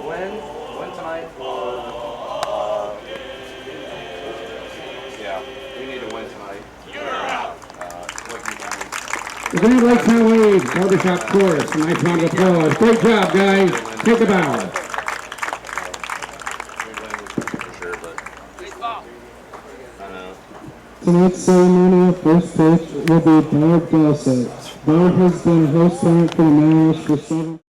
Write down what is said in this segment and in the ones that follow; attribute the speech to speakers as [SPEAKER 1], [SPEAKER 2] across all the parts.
[SPEAKER 1] Win tonight or yeah, we need to win tonight.
[SPEAKER 2] The Grand Lakes Highway Barbershop Chorus, a nice round of applause. Great job, guys. Take a bow. Tonight's ceremonial first pitch will be Barb Gossett. Barb has been host parent for the Mariners for 7.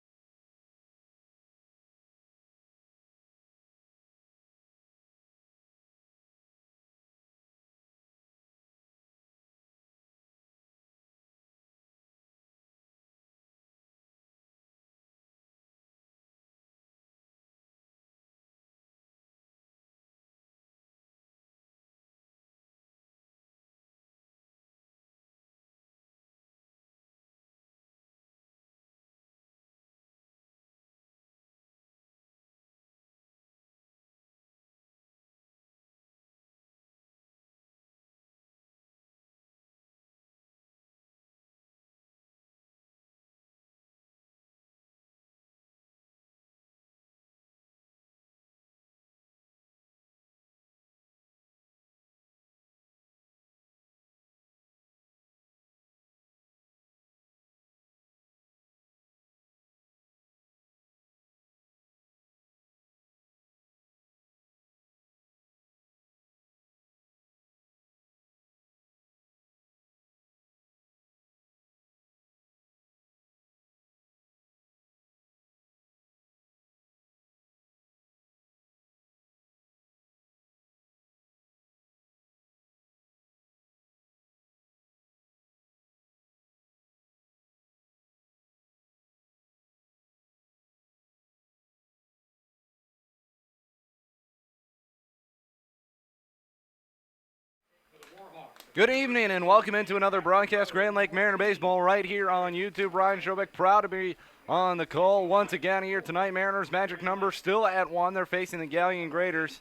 [SPEAKER 3] Good evening and welcome into another broadcast Grand Lake Mariner Baseball right here on YouTube. Ryan Schrobeck proud to be on the call once again here tonight. Mariners magic number still at 1. They're facing the Galion Graders,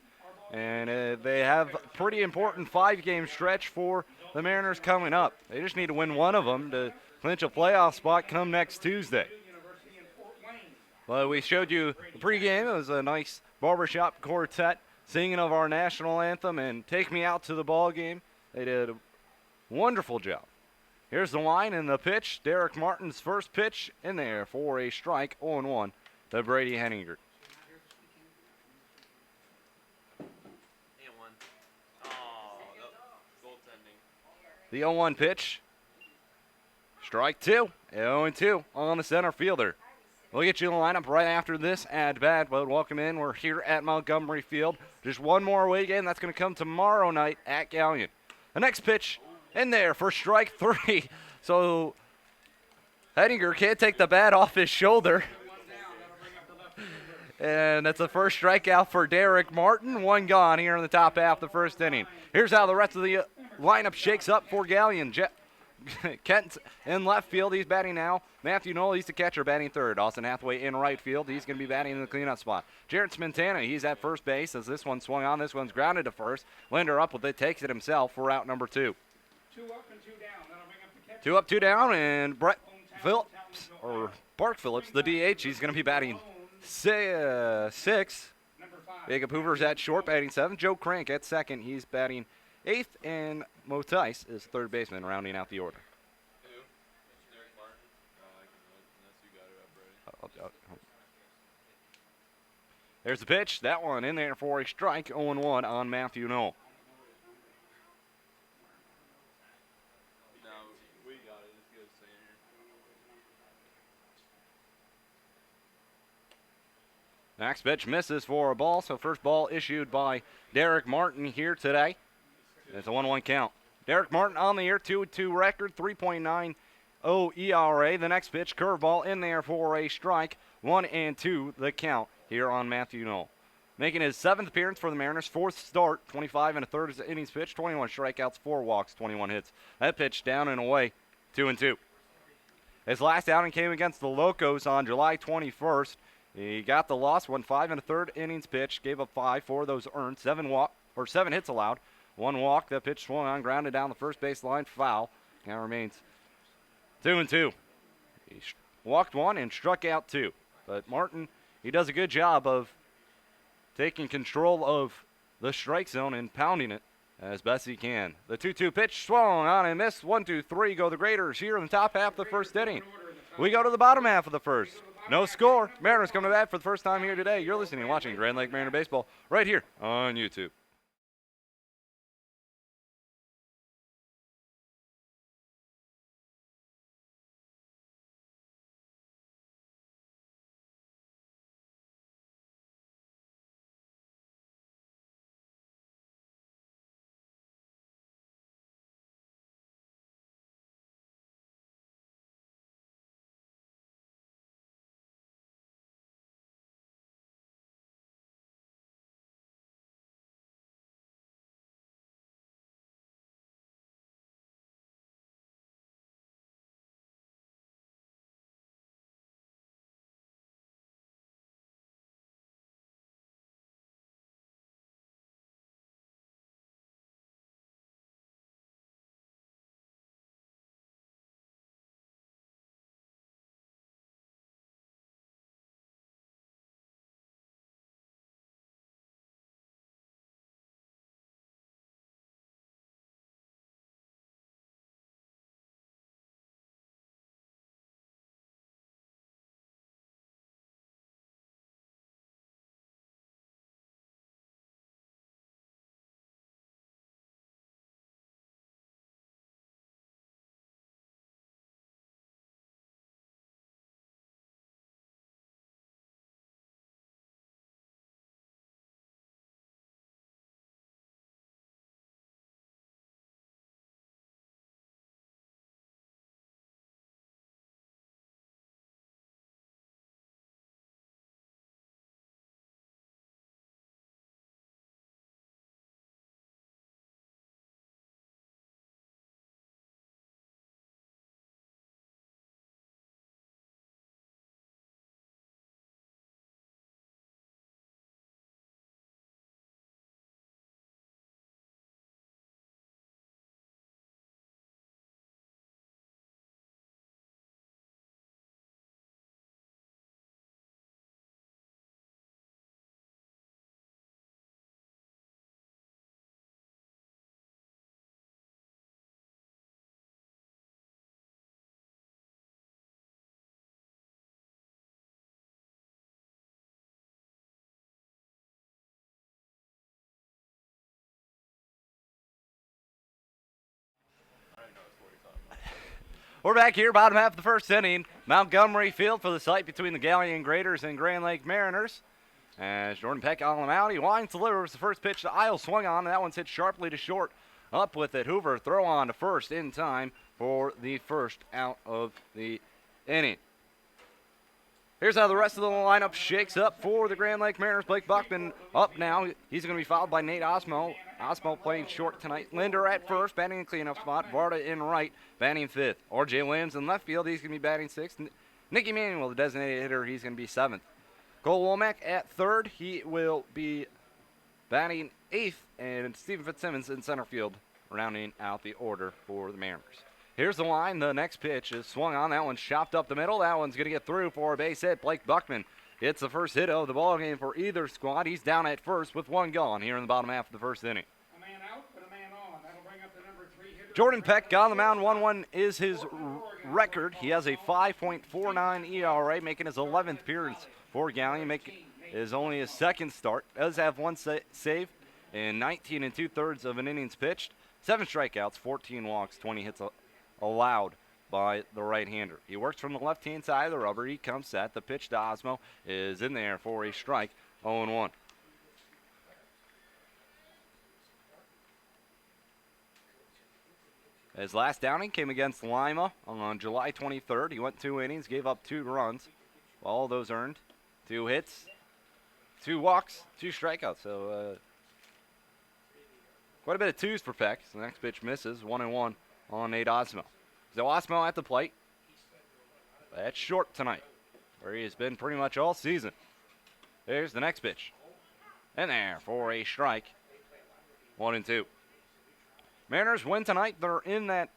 [SPEAKER 3] and they have a pretty important 5-game stretch for the Mariners coming up. They just need to win one of them to clinch a playoff spot come next Tuesday. Well, we showed you the pregame. It was a nice barbershop quartet singing of our national anthem and Take Me Out to the Ball Game. They did a wonderful job. Here's the line and the pitch. Derek Martin's first pitch in there for a strike, 0-1 to Brady Henninger. The 0-1 pitch. Strike 2. 0-2 on the center fielder. We'll get you in the lineup right after this at-bat, but welcome in. We're here at Montgomery Field. Just one more away game. That's going to come tomorrow night at Galion. The next pitch in there for strike 3. So Henninger can't take the bat off his shoulder. And that's the first strikeout for Derek Martin. One gone here in the top half of the first inning. Here's how the rest of the lineup shakes up for Galion. Kent in left field. He's batting now. Matthew Knoll, he's the catcher, batting third. Austin Hathaway in right field. He's going to be batting in the cleanup spot. Jarrett Spintana, he's at first base as this one swung on. This one's grounded to first. Linder up with it, takes it himself for out number 2.
[SPEAKER 4] 2 up and 2 down. That'll bring up the catcher.
[SPEAKER 3] 2 up, 2 down, and Brett Phillips, or Bart Phillips, the DH, he's going to be batting 6. Jacob Hoover's at short, batting 7. Joe Crank at second. He's batting 8th, and Mo Tice is third baseman, rounding out the order. There's the pitch. That one in there for a strike, 0-1 on Matthew Knoll. Next pitch misses for a ball, so first ball issued by Derek Martin here today. It's a 1-1 count. Derek Martin on the year, 2-2 record, 3.90 ERA. The next pitch, curveball in there for a strike. 1-2 the count here on Matthew Knoll. Making his 7th appearance for the Mariners, 4th start, 25 1/3 innings pitched, 21 strikeouts, 4 walks, 21 hits. That pitch down and away, 2-2. His last outing came against the Locos on July 21st. He got the loss, went 5 1/3 innings pitched, gave up 5 for those earned, 7 hits allowed, 1 walk. That pitch swung on, grounded down the first base line, foul. Now remains 2-2. He walked 1 and struck out 2. But Martin, he does a good job of taking control of the strike zone and pounding it as best he can. The 2-2 pitch swung on and missed. 1-2-3 go the Graders here in the top half of the first inning. We go to the bottom half of the first. No score. Mariners coming to bat for the first time here today. You're listening and watching Grand Lake Mariner Baseball right here on YouTube. We're back here, bottom half of the first inning. Montgomery Field for the site between the Galion Graders and Grand Lake Mariners. As Jordan Peck on him out, he winds, delivers the first pitch to Isle, swung on, and that one's hit sharply to short. Up with it, Hoover, throw on to first in time for the first out of the inning. Here's how the rest of the lineup shakes up for the Grand Lake Mariners. Blake Buckman up now. He's going to be followed by Nate Osmo. Osmo playing short tonight. Linder at first, batting in cleanup spot. Varda in right, batting fifth. R.J. Williams in left field. He's going to be batting sixth. Nicky Manuel, the designated hitter, he's going to be seventh. Cole Womack at third. He will be batting eighth. And Stephen Fitzsimmons in center field, rounding out the order for the Mariners. Here's the line. The next pitch is swung on. That one's chopped up the middle. That one's going to get through for a base hit. Blake Buckman gets the first hit of the ball game for either squad. He's down at first with one gone here in the bottom half of the first inning.
[SPEAKER 4] A man out, but a man on. That'll bring up the number 3 hitter.
[SPEAKER 3] Jordan Peck on the mound. 1-1 is his record. He has a 5.49 ERA, making his 11th appearance for Galion. Is only his second start. Does have one save in 19 2/3 of an innings pitched. 7 strikeouts, 14 walks, 20 hits allowed by the right-hander. He works from the left-hand side of the rubber. He comes set. The pitch to Osmo is in there for a strike. 0-1. His last outing came against Lima on July 23rd. He went 2 innings, gave up 2 runs. All of those earned. 2 hits, 2 walks, 2 strikeouts. So quite a bit of twos for Peck. So the next pitch misses. 1-1 on Nate Osmo. So Osmo at the plate. That's short tonight, where he has been pretty much all season. There's the next pitch. And there for a strike. 1-2. Mariners win tonight. They're in that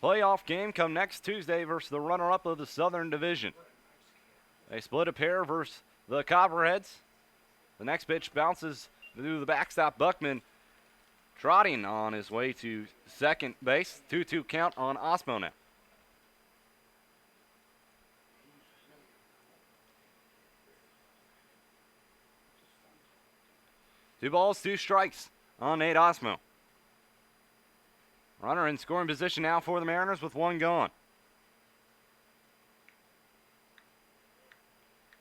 [SPEAKER 3] playoff game come next Tuesday versus the runner-up of the Southern Division. They split a pair versus the Copperheads. The next pitch bounces to the backstop. Buckman trotting on his way to second base. 2-2 count on Osmo now. Two balls, 2 strikes on Nate Osmo. Runner in scoring position now for the Mariners with 1 gone.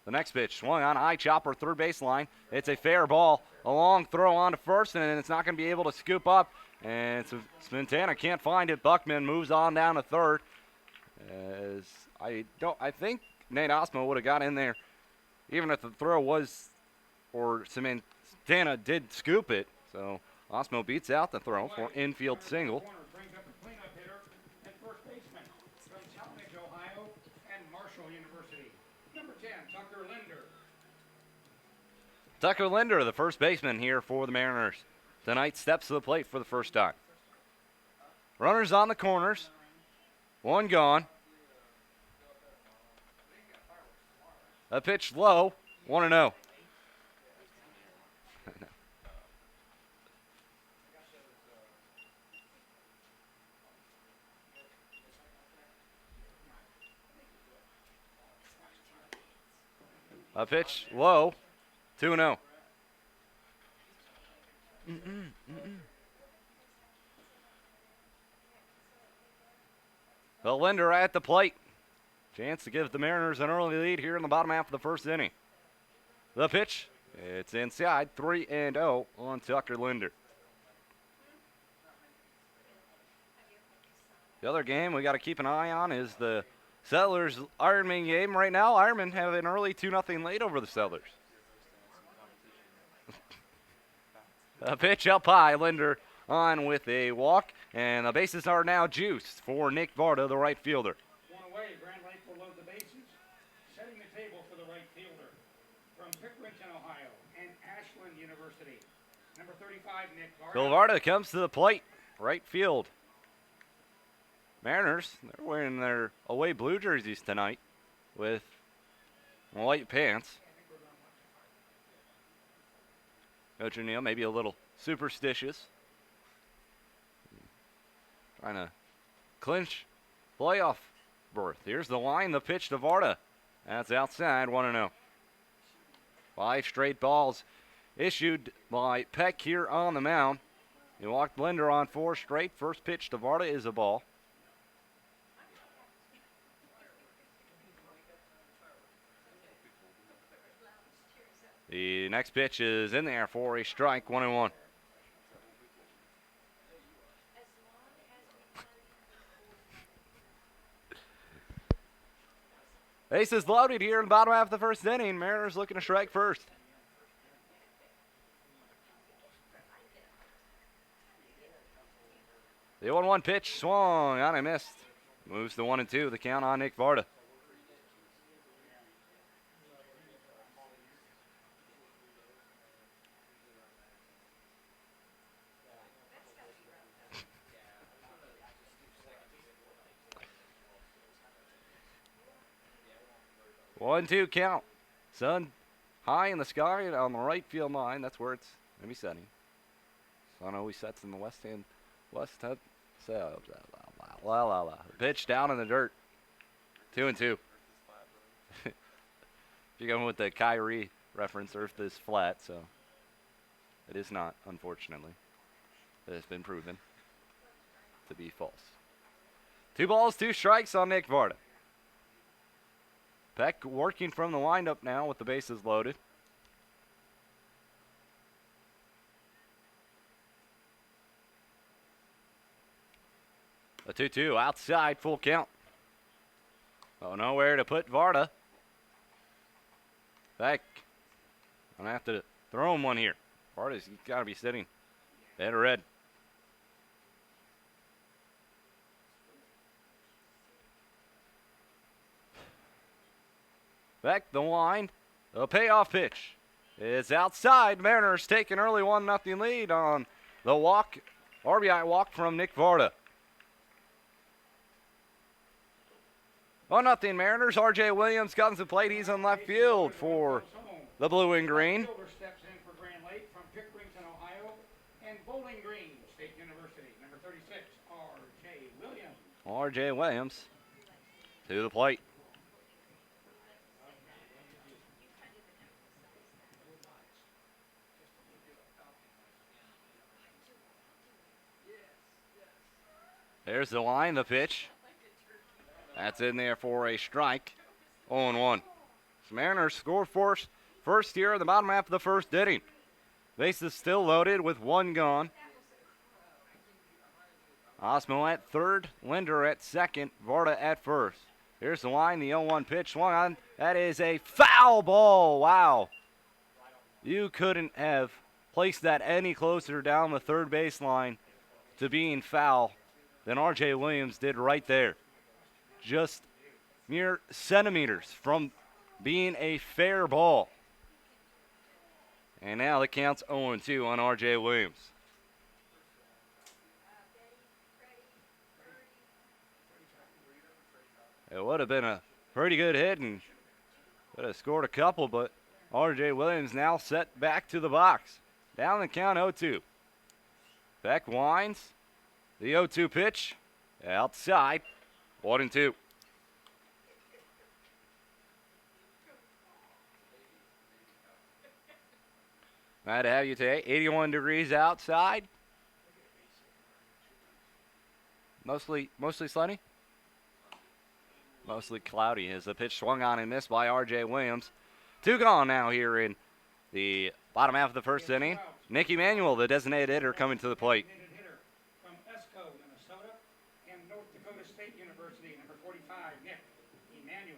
[SPEAKER 3] The next pitch swung on, high chopper, third base line. It's a fair ball. A long throw on to first, and it's not going to be able to scoop up. And Spintana can't find it. Buckman moves on down to third. As I think Nate Osmo would have got in there, even if the throw was, or Spintana did scoop it. So Osmo beats out the throw for infield single.
[SPEAKER 4] Brings up the cleanup hitter and first baseman from Talmadge, Ohio, and Marshall University. Number 10, Tucker Linder.
[SPEAKER 3] Tucker Linder, the first baseman here for the Mariners. Tonight steps to the plate for the first time. Runners on the corners. 1 gone. A pitch low. 1-0. A pitch low. 2-0. The Linder at the plate. Chance to give the Mariners an early lead here in the bottom half of the first inning. The pitch. It's inside. 3-0 on Tucker Linder. The other game we got to keep an eye on is the Settlers Ironman game. Right now, Ironman have an early 2-0 lead over the Settlers. A pitch up high. Linder on with a walk, and the bases are now juiced for Nick Varda, the right fielder.
[SPEAKER 4] One away, Grand Lake will load the bases. Setting the table for the right fielder from Pickerington, Ohio, and Ashland University. Number 35, Nick Varda.
[SPEAKER 3] Bill Varda comes to the plate, right field. Mariners, they're wearing their away blue jerseys tonight with white pants. Coach O'Neill maybe a little superstitious. Trying to clinch playoff berth. Here's the line, the pitch to Varda. That's outside, 1-0. 5 straight balls issued by Peck here on the mound. He walked Linder on 4 straight. First pitch to Varda is a ball. The next pitch is in there for a strike, 1-1. Bases loaded here in the bottom half of the first inning. Mariners looking to strike first. The 0-1 pitch swung on and missed. Moves to 1-2. The count on Nick Varda. One, 2 count. Sun high in the sky on the right field line. That's where it's going to be setting. Sun always sets in the west head. Pitch down in the dirt. 2-2. If you're going with the Kyrie reference, Earth is flat, so it is not, unfortunately. It has been proven to be false. 2 balls, 2 strikes on Nick Varda. Peck working from the windup now with the bases loaded. A 2-2 outside, full count. Oh, nowhere to put Varda. Peck, I'm going to have to throw him one here. Varda's got to be sitting dead red. Beck, the line, the payoff pitch is outside. Mariners take an early 1-0 lead on the walk, RBI walk from Nick Varda. 1-0 Mariners. R.J. Williams comes to plate. He's in left field for the blue and green.
[SPEAKER 4] Fielder steps in for Grand Lake from Pickerington, Ohio, and Bowling Green State University. Number 36, R.J. Williams.
[SPEAKER 3] R.J. Williams to the plate. There's the line, the pitch. That's in there for a strike. 0-1. Mariners score first here in the bottom half of the first inning. Bases still loaded with 1 gone. Osmo at third, Linder at second, Varda at first. Here's the line, the 0-1 pitch swung on. That is a foul ball. Wow. You couldn't have placed that any closer down the third baseline to being foul than R.J. Williams did right there. Just mere centimeters from being a fair ball. And now the count's 0-2 on R.J. Williams. It would have been a pretty good hit and would have scored a couple, but R.J. Williams now set back to the box. Down the count 0-2. Beck winds. The 0-2 pitch outside. 1-2. Glad to have you today. 81 degrees outside. Mostly sunny. Mostly cloudy as the pitch swung on and missed by R.J. Williams. 2 gone now here in the bottom half of the first inning. Nick Emanuel, the designated hitter, coming to the plate.
[SPEAKER 4] From Esco, Minnesota, and North Dakota State University, number 45, Nick Emanuel.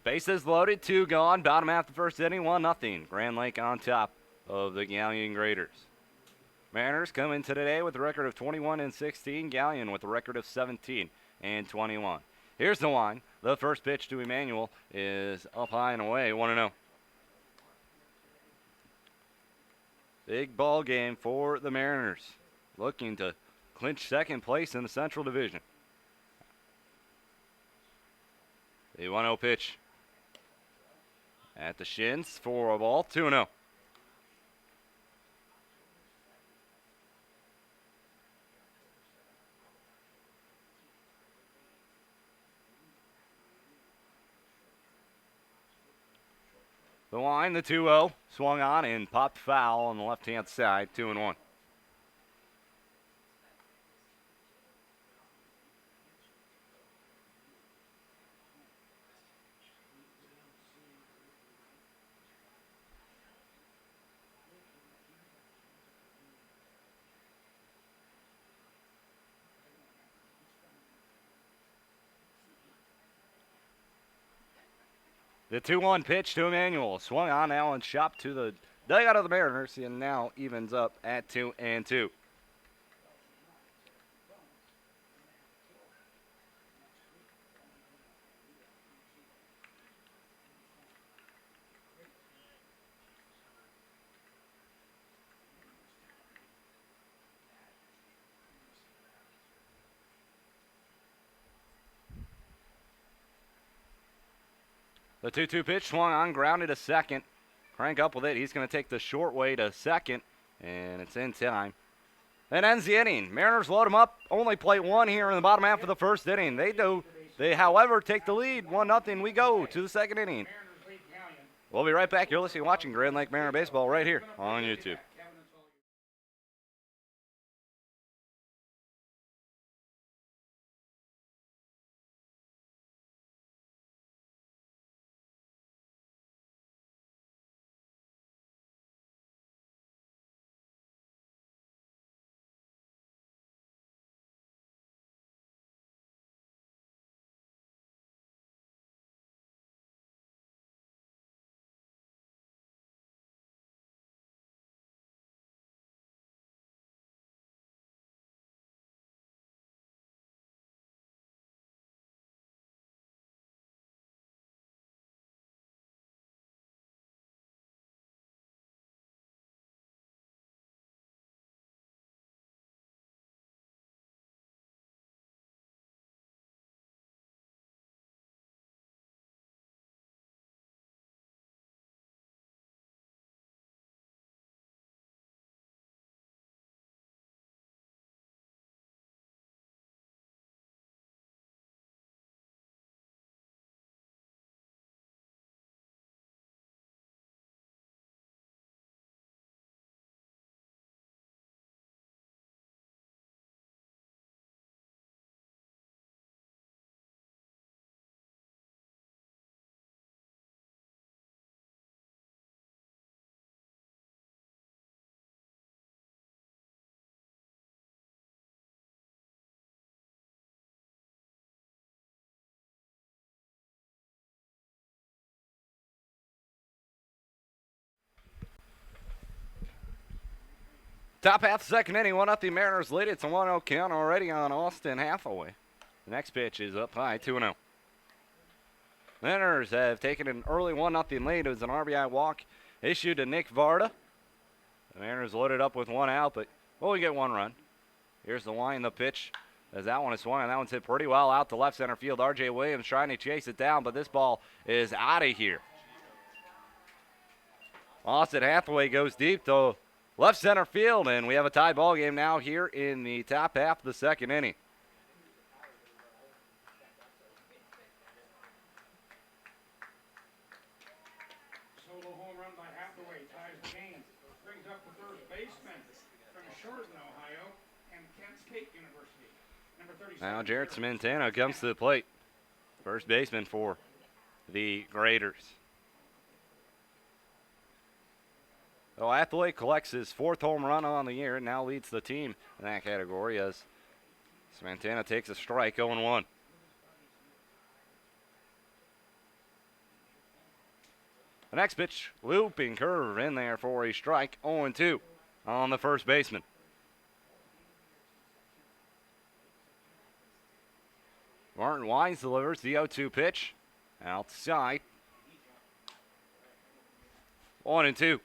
[SPEAKER 3] Bases loaded, 2 gone. Bottom half of the first inning, 1-0. Grand Lake on top of the Galion Graders. Mariners come into today with a record of 21-16. Galion with a record of 17-21. Here's the line. The first pitch to Emanuel is up high and away. 1-0. Big ball game for the Mariners, looking to clinch second place in the Central Division. The 1-0 pitch at the shins for a ball. 2-0. The line, the 2-0, swung on and popped foul on the left-hand side, 2-1. The 2-1 pitch to Emanuel. Swung on now and chopped to the dugout of the Mariners, and now evens up at 2-2. The 2-2 pitch swung on, grounded to second. Crank up with it. He's going to take the short way to second, and it's in time. That ends the inning. Mariners load them up. Only play 1 here in the bottom half of the first inning. They, however, take the lead 1-0. We go to the second inning. We'll be right back. You're listening, watching Grand Lake Mariner Baseball right here on YouTube. Top half the second inning, 1-0 Mariners lead. It's a 1-0 count already on Austin Hathaway. The next pitch is up high, 2-0. Mariners have taken an early 1-0 lead. It was an RBI walk issued to Nick Varda. The Mariners loaded up with one out, but we get one run. Here's the wind, the pitch. As that one is swung, and that one's hit pretty well out to left center field. R.J. Williams trying to chase it down, but this ball is out of here. Austin Hathaway goes deep to left center field, and we have a tied ball game now here in the top half of the second inning.
[SPEAKER 4] Solo home run by Hathaway ties the game. Brings up the first baseman from Shorten, Ohio, and Kent State University. Number 37.
[SPEAKER 3] Now Jarrett Smintano comes to the plate. First baseman for the Graders. So Hathaway collects his fourth home run on the year and now leads the team in that category as Smintano takes a strike, 0-1. The next pitch, looping curve in there for a strike, 0-2 on the first baseman. Martin Wines delivers the 0-2 pitch outside. 1-2.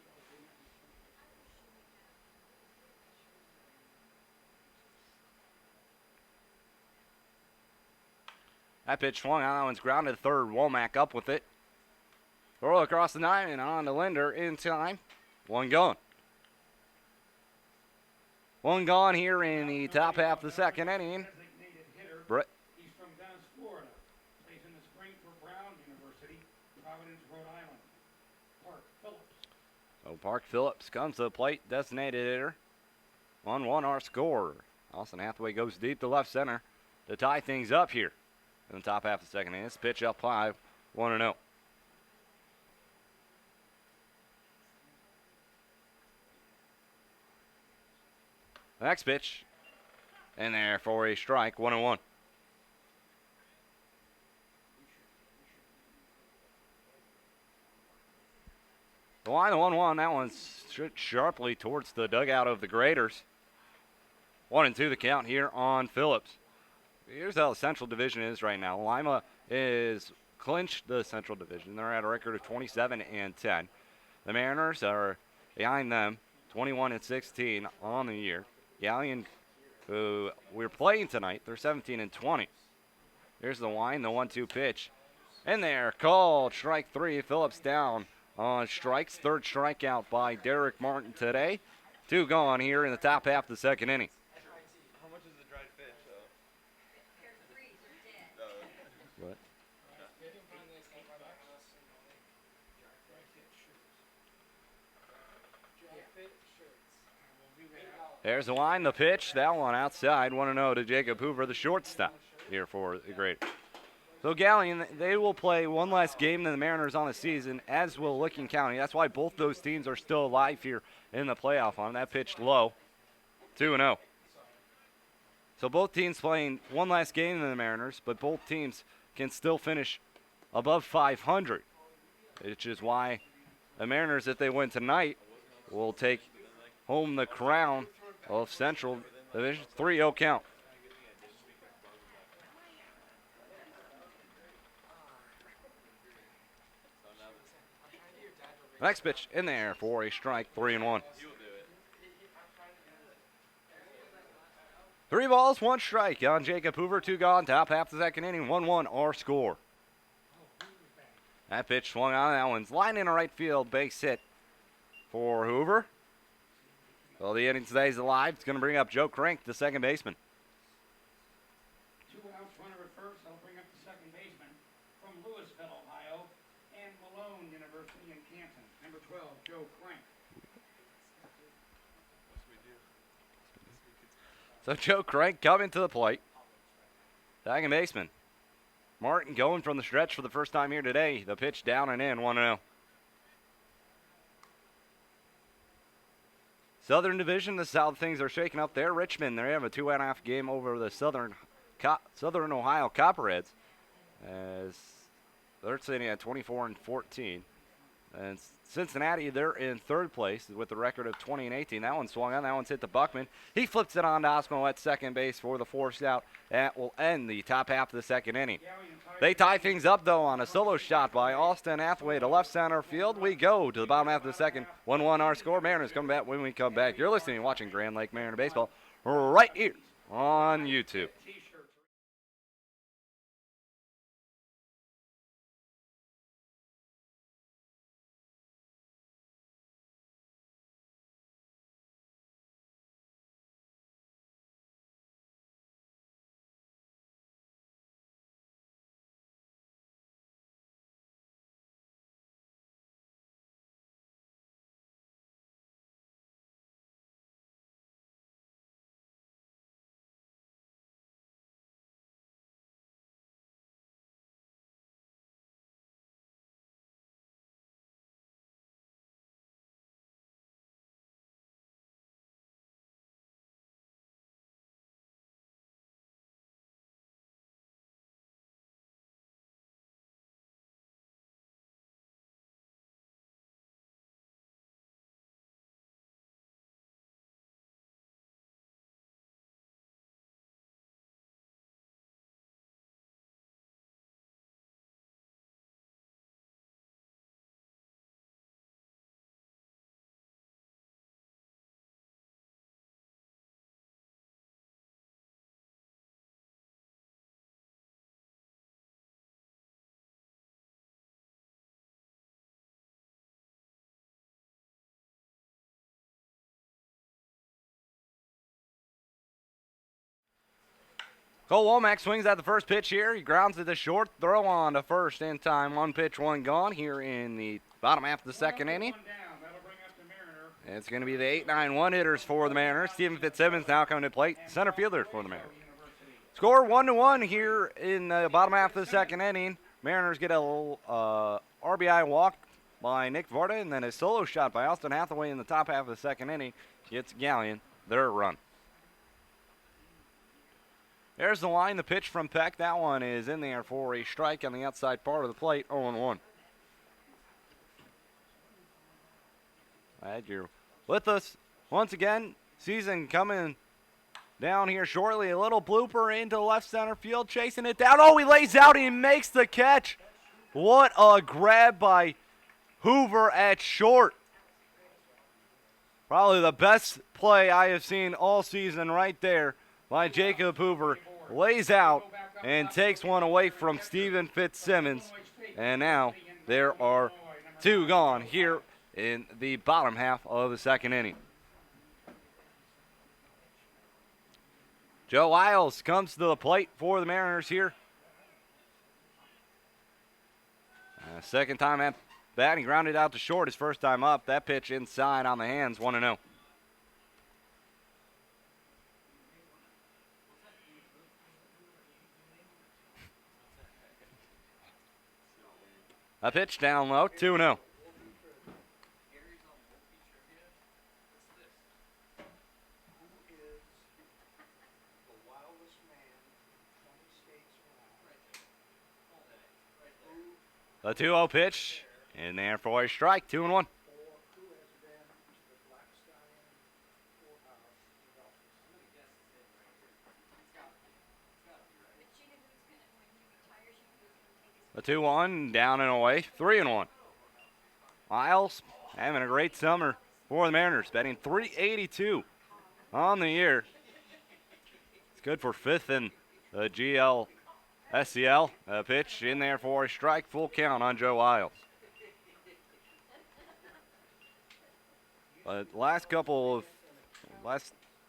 [SPEAKER 3] That pitch swung out. That one's grounded to third. Womack up with it. Throw across the nine and on to Linder in time. One gone. One gone here in the top half of the second inning. Brett.
[SPEAKER 4] He's from Dallas, Florida. Plays in the spring for Brown University, Providence, Rhode Island. Park Phillips.
[SPEAKER 3] So Park Phillips comes to the plate, designated hitter. 1-1 our score. Austin Hathaway goes deep to left center to tie things up here in the top half of the second inning. This pitch up high, 1-0. The next pitch in there for a strike, 1-1. The line, 1-1. That one's sharply towards the dugout of the Graders. 1-2 the count here on Phillips. Here's how the Central Division is right now. Lima is clinched the Central Division. They're at a record of 27-10. The Mariners are behind them, 21-16 on the year. Galion, who we're playing tonight, they're 17-20. Here's the wind, the 1-2 pitch. In there, called strike three. Phillips down on strikes. Third strikeout by Derek Martin today. Two gone here in the top half of the second inning.
[SPEAKER 5] How much is the dried fish, though?
[SPEAKER 3] What? There's the line, the pitch. That one outside. 1-0 to Jacob Hoover, the shortstop here for the Graders. So Galion, they will play one less game than the Mariners on the season, as will Licking County. That's why both those teams are still alive here in the playoff hunt. That pitched low, 2-0. So both teams playing one less game than the Mariners, but both teams can still finish above 500, which is why the Mariners, if they win tonight, will take home the crown of Central Division. 3-0 count. Next pitch in there for a strike, 3-1. 3 balls, 1 strike on Jacob Hoover. 2 gone, top half the second inning, 1-1 our score. That pitch swung on. That one's lined in right field, base hit for Hoover. Well, the inning stays alive. It's going to bring up Joe Crank, the second baseman.
[SPEAKER 4] 2 outs, runner at first. That'll bring up the second baseman from Louisville, Ohio, and Malone University in Canton. Number 12, Joe Crank.
[SPEAKER 3] So Joe Crank coming to the plate. Second baseman. Martin going from the stretch for the first time here today. The pitch down and in, 1-0. Southern Division, this is how things are shaking up there. Richmond, they have a 2.5 game over the Southern Ohio Copperheads, as they're sitting at 24-14. And Cincinnati, they're in third place with a record of 20-18. That one swung on. That one's hit the Buckman. He flips it on to Osmo at second base for the forced out. That will end the top half of the second inning. They tie things up, though, on a solo shot by Austin Hathaway to left center field. We go to the bottom half of the second. 1-1 our score. Mariners come back when we come back. You're listening and watching Grand Lake Mariner Baseball right here on YouTube. Cole Womack swings at the first pitch here. He grounds it to short. Throw on to first in time. One pitch, one gone here in the bottom half of the second inning. It's going to be the 8-9-1 hitters for the Mariners. Steven Fitzsimmons now coming to plate. Center fielder for the Mariners. Score 1-1 here in the bottom half of the second inning. Mariners get a little RBI walk by Nick Varda, and then a solo shot by Austin Hathaway in the top half of the second inning gets Galion their run. There's the line, the pitch from Peck. That one is in there for a strike on the outside part of the plate, 0-1. Glad you're with us once again. Season coming down here shortly. A little blooper into left center field, chasing it down. Oh, he lays out. He makes the catch. What a grab by Hoover at short. Probably the best play I have seen all season right there by Jacob Hoover. Lays out and takes one away from Steven Fitzsimmons. And now there are two gone here in the bottom half of the second inning. Joe Isles comes to the plate for the Mariners here. Second time at bat, he grounded out to short his first time up. That pitch inside on the hands, 1-0. A pitch down low, 2-0. The 2-0 pitch in there for a strike, 2-1. The 2-1 down and away, 3-1. Miles having a great summer for the Mariners, batting .382 on the year. It's good for fifth in the SCL. A pitch in there for a strike, full count on Joe Isles. But last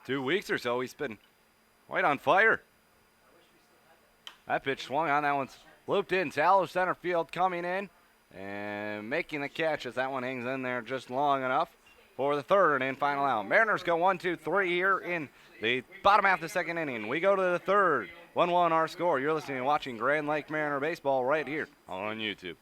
[SPEAKER 3] 2 weeks or so, he's been quite on fire. That pitch swung on, that one's looped in, shallow center field coming in and making the catch as that one hangs in there just long enough for the third and final out. Mariners go 1-2-3 here in the bottom half of the second inning. We go to the third, 1-1 our score. You're listening and watching Grand Lake Mariner Baseball right here on YouTube.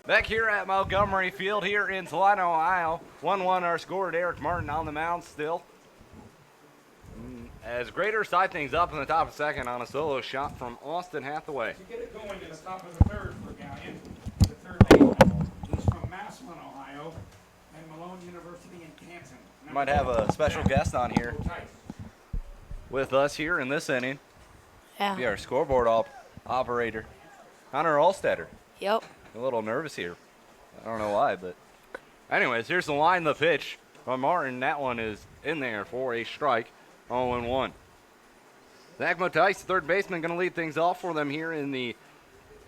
[SPEAKER 3] Back here at Montgomery Field here in Salina, Ohio. 1-1 our score. Derek Martin on the mound still. As Graders tie things up in the top of the second on a solo shot from Austin Hathaway.
[SPEAKER 4] To get it going in the top of the third for Galion, the third baseman. He's from Massillon, Ohio, and Malone University in Canton.
[SPEAKER 3] Might have a special guest on here with us here in this inning.
[SPEAKER 6] Yeah.
[SPEAKER 3] Be our scoreboard operator, Connor Allstetter.
[SPEAKER 6] Yep.
[SPEAKER 3] A little nervous here. I don't know why, but anyways, here's the line, the pitch from Martin. That one is in there for a strike. 0-1. Zach Motice, third baseman, going to lead things off for them here in the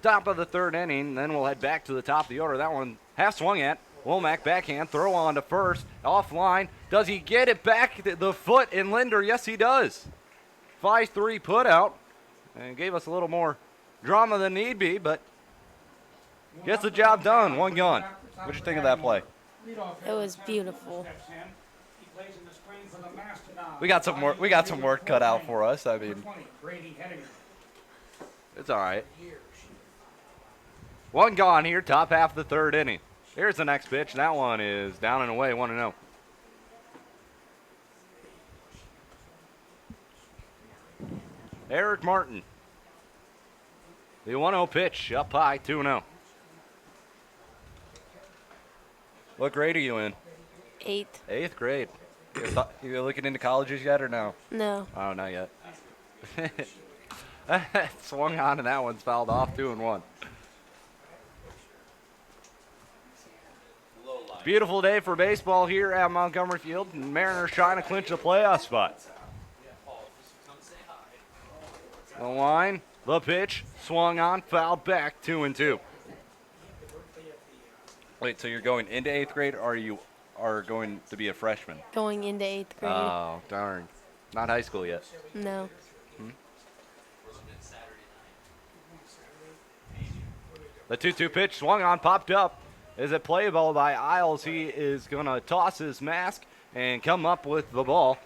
[SPEAKER 3] top of the third inning. Then we'll head back to the top of the order. That one half swung at. Womack backhand, throw on to first, offline. Does he get it back the foot in Linder? Yes, he does. 5-3 put out, and gave us a little more drama than need be, but gets the job done. One gone. What'd you think of that play?
[SPEAKER 6] It was beautiful.
[SPEAKER 3] We got some more. We got some work cut out for us. I mean, it's all right. One gone here, top half of the third inning. Here's the next pitch. That one is down and away, 1-0. Eric Martin. The 1-0 pitch, up high, 2-0. What grade are you in?
[SPEAKER 6] 8th.
[SPEAKER 3] 8th grade. You looking into colleges yet or no?
[SPEAKER 6] No.
[SPEAKER 3] Oh, not yet. Swung on and that one's fouled off, 2-1. Beautiful day for baseball here at Montgomery Field. Mariners trying to clinch a playoff spot. The line, the pitch, swung on, fouled back, 2-2. Wait, so you're going into 8th grade, or you are going to be a freshman?
[SPEAKER 6] Going into 8th grade.
[SPEAKER 3] Oh, darn. Not high school yet.
[SPEAKER 6] No.
[SPEAKER 3] The 2-2 pitch swung on, popped up. Is it playable by Isles? He is going to toss his mask and come up with the ball.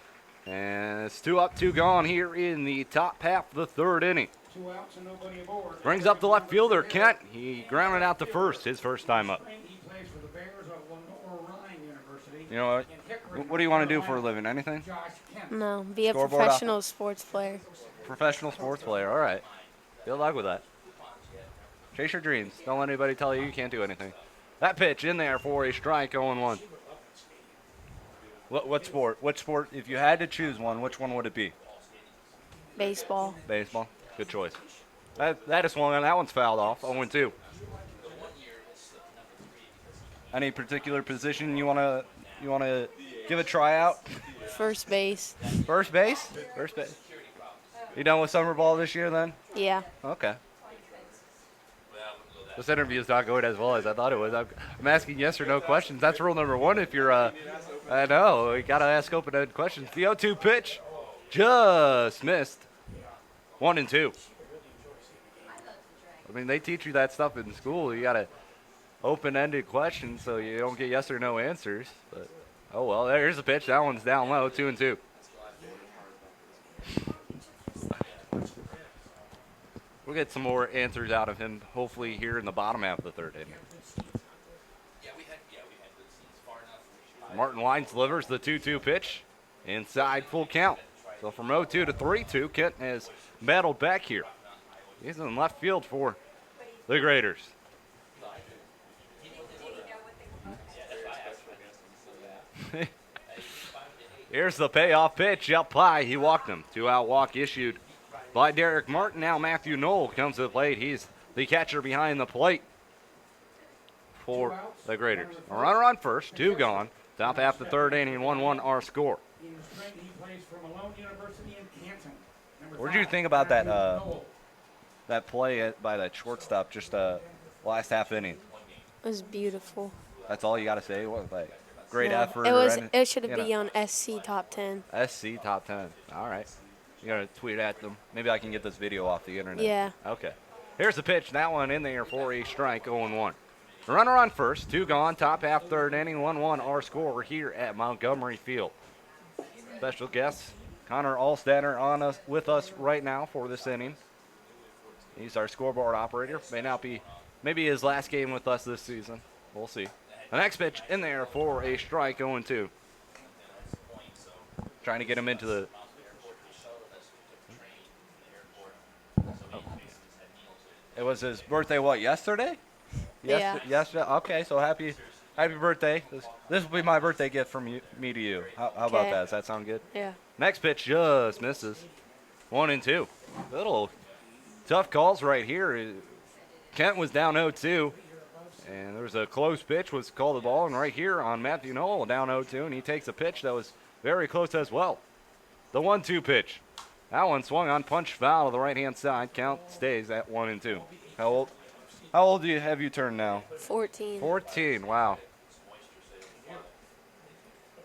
[SPEAKER 3] And it's 2 up, 2 gone here in the top half of the third inning.
[SPEAKER 4] 2 outs and nobody aboard.
[SPEAKER 3] Brings up the left fielder, Kent. He grounded out the first, his first time up.
[SPEAKER 4] He plays for the Bears of Lenore Rhine University.
[SPEAKER 3] You know what do you want to do for a living? Anything?
[SPEAKER 4] Josh Kent.
[SPEAKER 6] No. Be a
[SPEAKER 3] Scoreboard
[SPEAKER 6] professional sports player.
[SPEAKER 3] Professional sports player. All right. Good luck with that. Chase your dreams. Don't let anybody tell you can't do anything. That pitch in there for a strike, 0-1. What sport? What sport? If you had to choose one, which one would it be?
[SPEAKER 6] Baseball.
[SPEAKER 3] Baseball. Good choice. That is swung on. That one's fouled off. 0-2. Any particular position you wanna give a tryout?
[SPEAKER 6] First base.
[SPEAKER 3] First base. First base. You done with summer ball this year then?
[SPEAKER 6] Yeah.
[SPEAKER 3] Okay. This interview is not going as well as I thought it was. I'm asking yes or no questions. That's rule number 1. If you're, I know, we got to ask open-ended questions. The 0-2 pitch just missed. 1-2. I mean, they teach you that stuff in school. You got to open-ended questions so you don't get yes or no answers. But oh well, there's the pitch. That one's down low. 2-2. We'll get some more answers out of him, hopefully, here in the bottom half of the third inning. Martin Wines delivers the 2-2 pitch. Inside, full count. So from 0-2 to 3-2, Kent has battled back here. He's in left field for the Graders. Here's the payoff pitch up high. He walked him. 2-out walk issued by Derek Martin. Now Matthew Knoll comes to the plate. He's the catcher behind the plate for the Graders. A runner on first, 2 gone. Top half the third inning, 1-1 our score.
[SPEAKER 4] He plays for Malone University in Canton.
[SPEAKER 3] What did you think about that play by that shortstop just last half inning?
[SPEAKER 6] It was beautiful.
[SPEAKER 3] That's all you got to say? What, like, great
[SPEAKER 6] No,
[SPEAKER 3] effort?
[SPEAKER 6] It should have been on SC top 10.
[SPEAKER 3] SC top 10. All right. You got to tweet at them. Maybe I can get this video off the internet.
[SPEAKER 6] Yeah.
[SPEAKER 3] Okay. Here's the pitch. That one in there for a strike, 0-1. Runner on first, 2 gone. Top half third inning, 1-1 our score here at Montgomery Field. Special guest Connor Allstetter with us right now for this inning. He's our scoreboard operator. May not be maybe his last game with us this season. We'll see. The next pitch in there for a strike, 0-2. Trying to get him into the. Oh. It was his birthday, what, yesterday?
[SPEAKER 6] Yeah.
[SPEAKER 3] Yesterday? Okay, so happy birthday. This will be my birthday gift from me to you. How about
[SPEAKER 6] Okay.
[SPEAKER 3] that? Does that sound good?
[SPEAKER 6] Yeah.
[SPEAKER 3] Next pitch just misses. 1-2. Little tough calls right here. Kent was down 0-2. And there was a close pitch, was called the ball, and right here on Matthew Knoll, down 0-2, and he takes a pitch that was very close as well. The 1-2 pitch. That one swung on, punch foul to the right-hand side. Count stays at 1-2. How old have you turned now?
[SPEAKER 6] 14.
[SPEAKER 3] 14. Wow.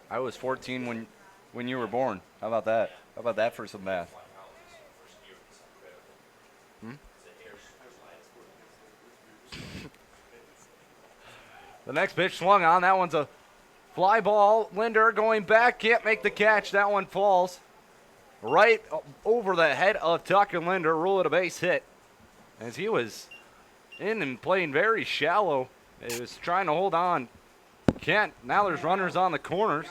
[SPEAKER 3] I was 14 when you were born. How about that? How about that for some math? The next pitch swung on. That one's a fly ball. Linder going back. Can't make the catch. That one falls right over the head of Tucker Linder. Rule it a base hit. As he was in and playing very shallow. He was trying to hold on. Kent. Now there's runners on the corners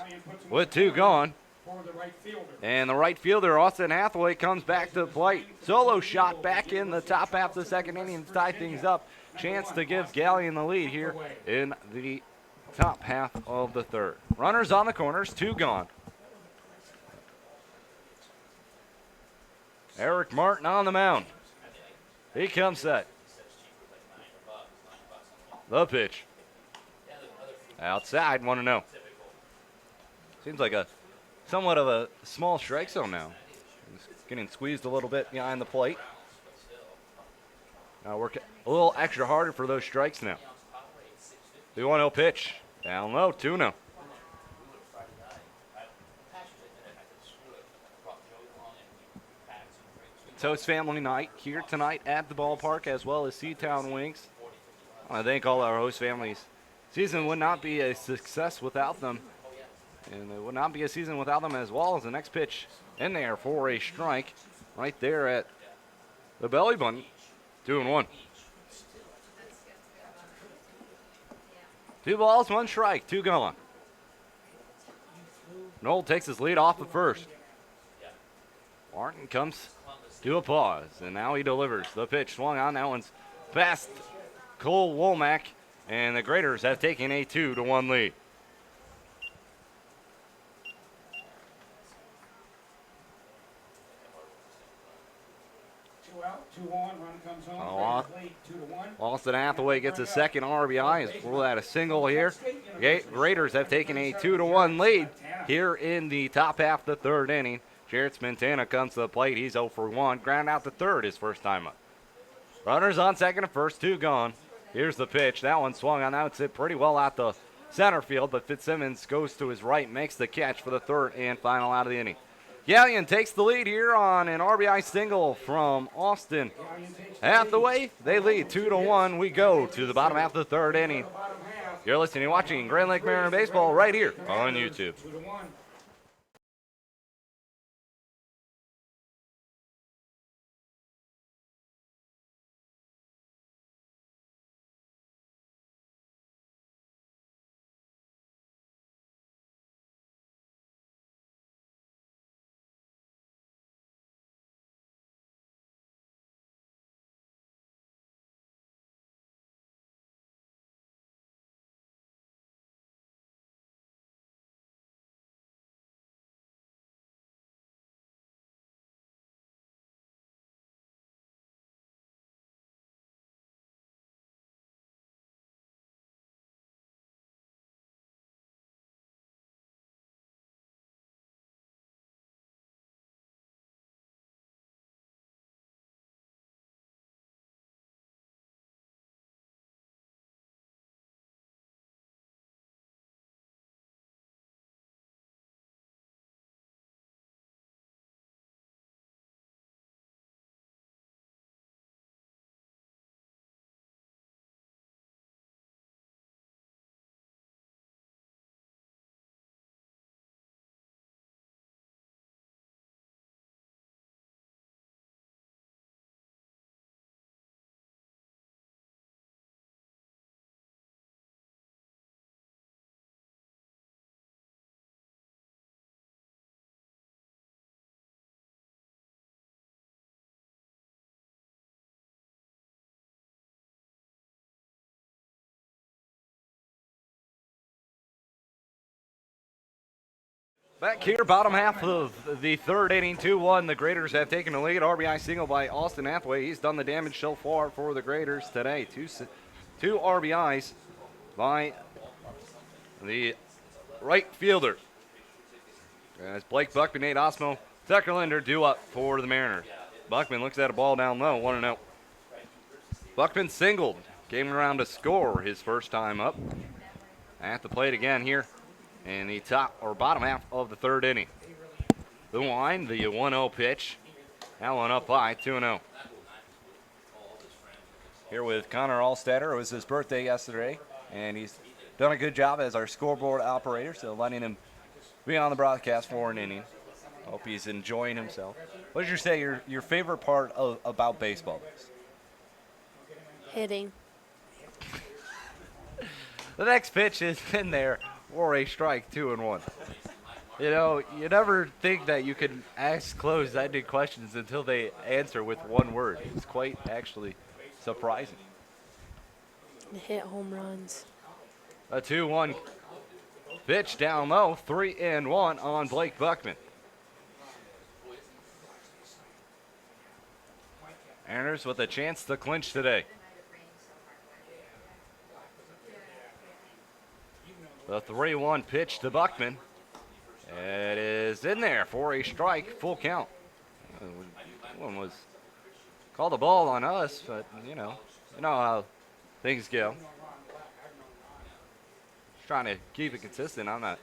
[SPEAKER 3] with 2 gone.
[SPEAKER 4] For the right fielder.
[SPEAKER 3] And the right fielder, Austin Hathaway, comes back to the plate. Solo shot back in the top half of the second inning to tie things up. Chance to give Galion the lead here in the top half of the third. Runners on the corners, 2 gone. Eric Martin on the mound. He comes set. The pitch. Outside, 1-0. Seems like a somewhat of a small strike zone now. He's getting squeezed a little bit behind the plate. Now work a little extra harder for those strikes now. The 1-0 pitch. Down low, 2-0. It's host family night here tonight at the ballpark, as well as Seatown Wings. I think all our host families. Season would not be a success without them. And it would not be a season without them, as well as the next pitch in there for a strike right there at the belly button. 2-1. 2 balls, 1 strike, 2 gone. Knoll takes his lead off the first. Martin comes to a pause, and now he delivers. The pitch swung on. That one's past Cole Womack, and the Graders have taken a 2-1 lead.
[SPEAKER 4] Out, 2 on, run comes home. Late, 2-1.
[SPEAKER 3] Austin Hathaway gets his second RBI. He's ruled out a single here. Graders have taken a 2-1 lead here in the top half of the third inning. Jarrett Spintana comes to the plate. He's 0 for 1. Ground out to third his first time up. Runners on second and first, 2 gone. Here's the pitch. That one swung on. That would sit pretty well out the center field, but Fitzsimmons goes to his right, makes the catch for the third and final out of the inning. Galion takes the lead here on an RBI single from Austin Hathaway. They lead 2-1. We go to the bottom half of the third inning. You're listening and watching Grand Lake Mariner Baseball right here on YouTube.
[SPEAKER 4] 2-1.
[SPEAKER 3] Back here, bottom half of the third inning, 2-1. The Graders have taken the lead. RBI single by Austin Hathaway. He's done the damage so far for the Graders today. Two RBIs by the right fielder. As Blake Buckman, Nate Osmo, Tucker Linder due up for the Mariners. Buckman looks at a ball down low, 1-0. Buckman singled, came around to score his first time up. At the plate again here in the top or bottom half of the third inning. The line, the 1-0 pitch. That one up high, 2-0. Here with Connor Allstetter. It was his birthday yesterday, and he's done a good job as our scoreboard operator, so letting him be on the broadcast for an inning. Hope he's enjoying himself. What did you say your favorite part about baseball is?
[SPEAKER 6] Hitting.
[SPEAKER 3] The next pitch is in there for a strike, 2-1. You know, you never think that you can ask closed-ended questions until they answer with one word. It's quite actually surprising.
[SPEAKER 6] Hit home runs.
[SPEAKER 3] A 2-1 pitch down low, 3-1 on Blake Buckman. Mariners with a chance to clinch today. The 3-1 pitch to Buckman. It is in there for a strike, full count. One was called the ball on us, but you know how things go. Just trying to keep it consistent. I'm not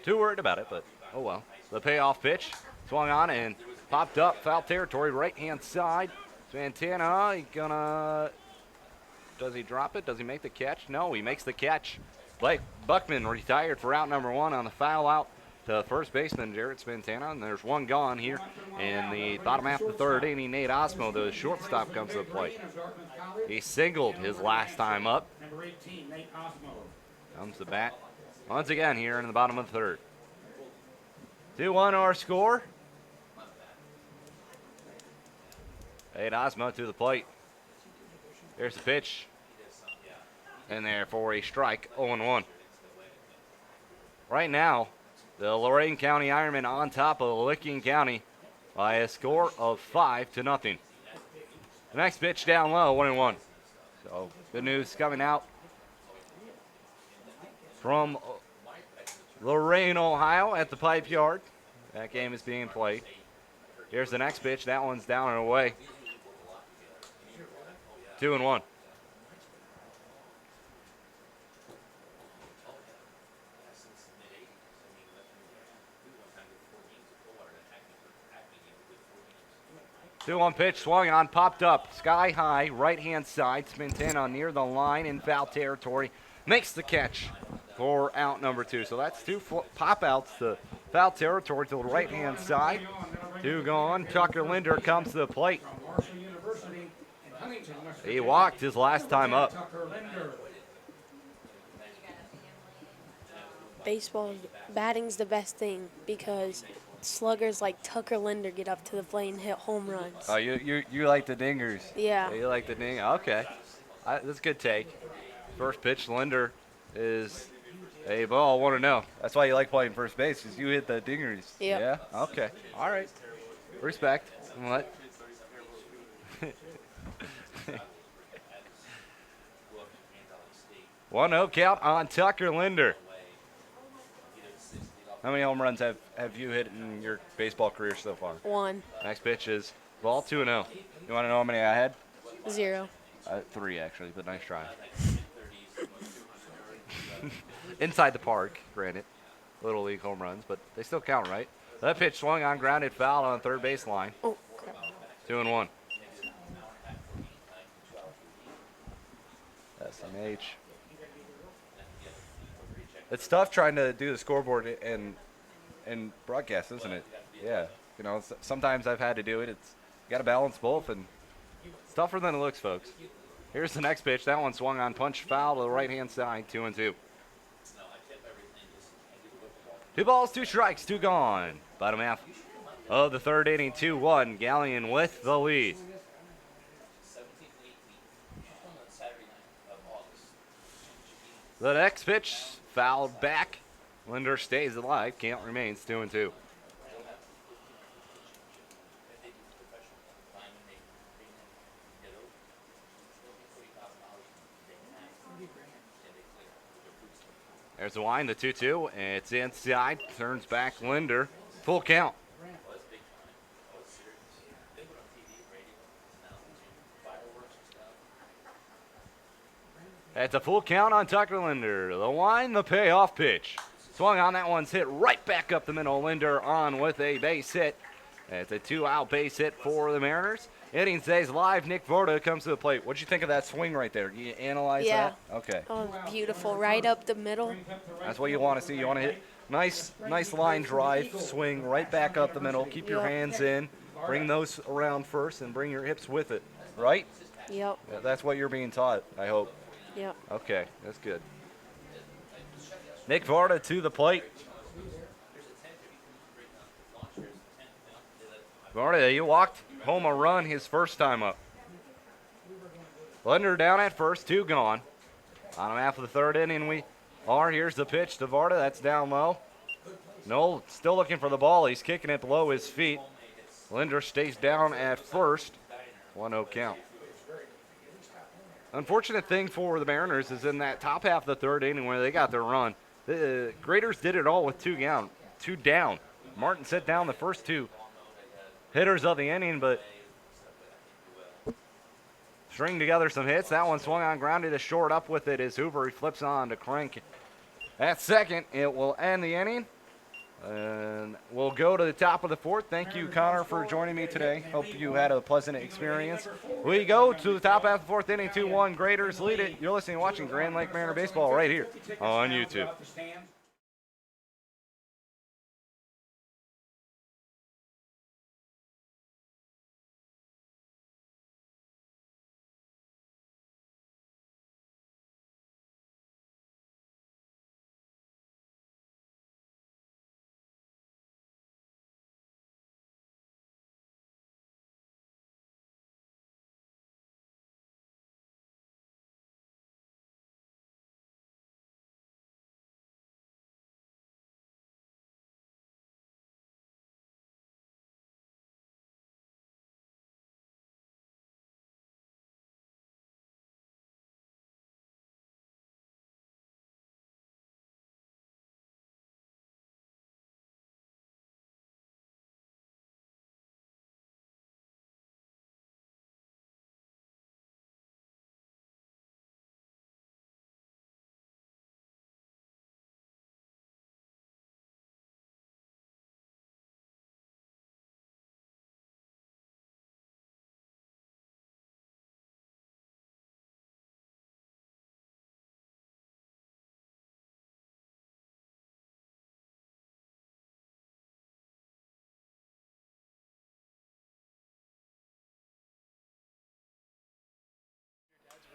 [SPEAKER 3] too worried about it, but oh well. The payoff pitch swung on and popped up, foul territory, right-hand side. Santana, does he drop it? Does he make the catch? No, he makes the catch. Blake Buckman retired for out number one on the foul out to first baseman Jared Spantana, and there's one gone here in the bottom half of the third inning. Nate Osmo, the shortstop, comes to the plate. He singled his last time up.
[SPEAKER 4] Number 18, Nate Osmo.
[SPEAKER 3] Comes the bat once again here in the bottom of the third. 2-1 our score. Nate Osmo to the plate. There's the pitch. In there for a strike, 0-1. Right now, the Lorain County Ironmen on top of Licking County by a score of 5-0. The next pitch down low, 1-1. So good news coming out from Lorain, Ohio at the Pipe Yard. That game is being played. Here's the next pitch. That one's down and away. 2-1. Two-one pitch, swung on, popped up, sky high, right-hand side. Spantana near the line in foul territory. Makes the catch for out number two. So that's two pop-outs to foul territory to the right-hand side. Two gone. Tucker Linder comes to the plate. He walked his last time up.
[SPEAKER 6] Baseball, batting's the best thing because sluggers like Tucker Linder get up to the plate and hit home runs.
[SPEAKER 3] Oh, you like the dingers?
[SPEAKER 6] Yeah.
[SPEAKER 3] You like the ding? Okay. That's a good take. First pitch, Linder is a ball. 1-0. That's why you like playing first base, because you hit the dingers.
[SPEAKER 6] Yep.
[SPEAKER 3] Yeah? Okay. All right. Respect. What? 1-0 count on Tucker Linder. How many home runs have you hit in your baseball career so far?
[SPEAKER 6] 1.
[SPEAKER 3] Next pitch is ball, 2-0. You want to know how many I had?
[SPEAKER 6] 0.
[SPEAKER 3] 3, actually, but nice try. Inside the park, granted. Little league home runs, but they still count, right? That pitch swung on, grounded foul on the third base line.
[SPEAKER 6] Oh, crap.
[SPEAKER 3] 2-1. SMH. It's tough trying to do the scoreboard and broadcast, isn't it? Yeah. You know, sometimes I've had to do it. You got to balance both, and it's tougher than it looks, folks. Here's the next pitch. That one swung on, punch foul to the right-hand side, 2-2. 2 balls, 2 strikes, 2 gone. Bottom half of the third inning, 2-1. Galion with the lead. The next pitch fouled back Linder stays alive. Count remains 2-2. There's the line, the 2-2. It's inside. Turns back Linder. Full count. That's a full count on Tucker Linder. The line, the payoff pitch. Swung on, that one's hit right back up the middle. Linder on with a base hit. It's a 2-out base hit for the Mariners. Inning stays live. Nick Vorta comes to the plate. What'd you think of that swing right there? You analyze that? Okay.
[SPEAKER 6] Oh, beautiful. Right up the middle.
[SPEAKER 3] That's what you want to see. You want to hit nice line drive, swing right back up the middle. Keep your hands in. Bring those around first and bring your hips with it, right?
[SPEAKER 6] Yep.
[SPEAKER 3] That's what you're being taught, I hope.
[SPEAKER 6] Yep.
[SPEAKER 3] Okay, that's good. Nick Varda to the plate. Varda, you walked home a run his first time up. Linder down at first, 2 gone. Bottom half of the third inning we are. Here's the pitch to Varda. That's down low. Noel still looking for the ball. He's kicking it below his feet. Linder stays down at first. 1-0 count. Unfortunate thing for the Mariners is in that top half of the third inning where they got their run, the Graders did it all with 2 down. Martin set down the first 2 hitters of the inning, but string together some hits. That one swung on, grounded to short. Up with it is Hoover. He flips on to Crank. At second, it will end the inning. And we'll go to the top of the fourth. Thank you, Connor, for joining me today. Hope you had a pleasant experience. We go to the top half of the fourth inning, 2-1. Graders lead it. You're listening and watching Grand Lake Mariner Baseball right here on YouTube.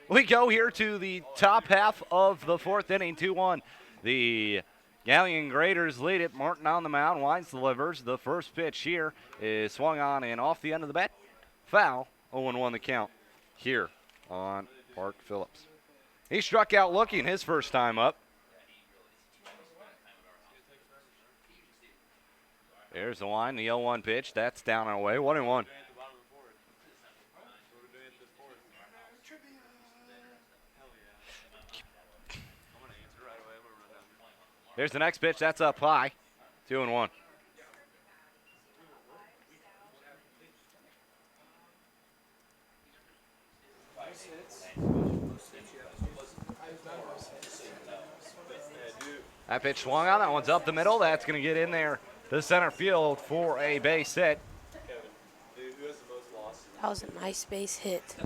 [SPEAKER 3] We go here to the top half of the fourth inning, 2-1. The Galion Graders lead it. Martin on the mound. Wines delivers. The first pitch here is swung on and off the end of the bat. Foul. 0-1 the count here on Park Phillips. He struck out looking his first time up. There's the line, the 0-1 pitch. That's down and away. 1-1. There's the next pitch. That's up high. 2-1. That pitch swung on. That one's up the middle. That's going to get in there to center field for a base hit.
[SPEAKER 6] That was a nice base hit.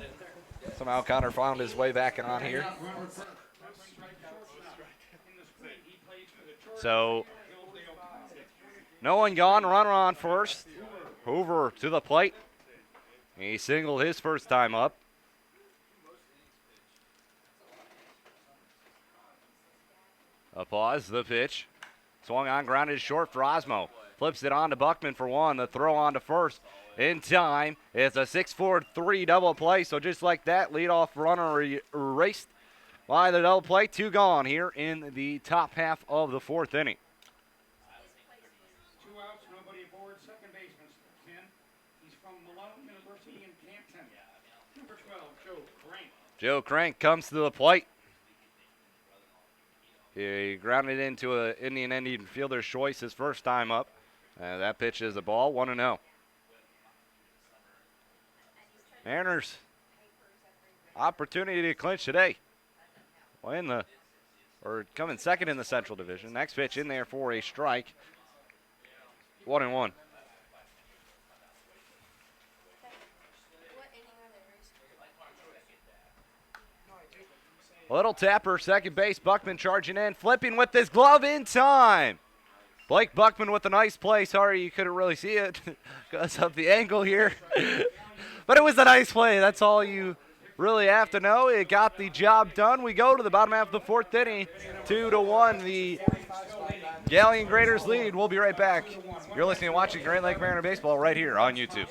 [SPEAKER 3] Somehow Connor found his way back on here. So, no one gone, runner on first. Hoover to the plate. He singled his first time up. A pause, the pitch. Swung on, grounded short for Osmo. Flips it on to Buckman for one. The throw on to first in time. It's a 6-4-3 double play. So just like that, leadoff runner erased by the double play. 2 gone here in the top half of the fourth inning.
[SPEAKER 4] second baseman, 10. He's from Malone University in Canton. Number 12, Joe Crank.
[SPEAKER 3] Joe Crank comes to the plate. He grounded into an Indian fielder's choice his first time up. That pitch is a ball, 1-0. Mariners, opportunity to clinch today. Coming second in the Central Division. Next pitch in there for a strike. 1-1. Little tapper, second base. Buckman charging in, flipping with his glove in time. Blake Buckman with a nice play. Sorry you couldn't really see it because of the angle here. But it was a nice play. That's all you really have to know. It got the job done. We go to the bottom half of the fourth inning. 2-1. The Galion Graders lead. We'll be right back. You're listening and watching Great Lake Mariner Baseball right here on YouTube.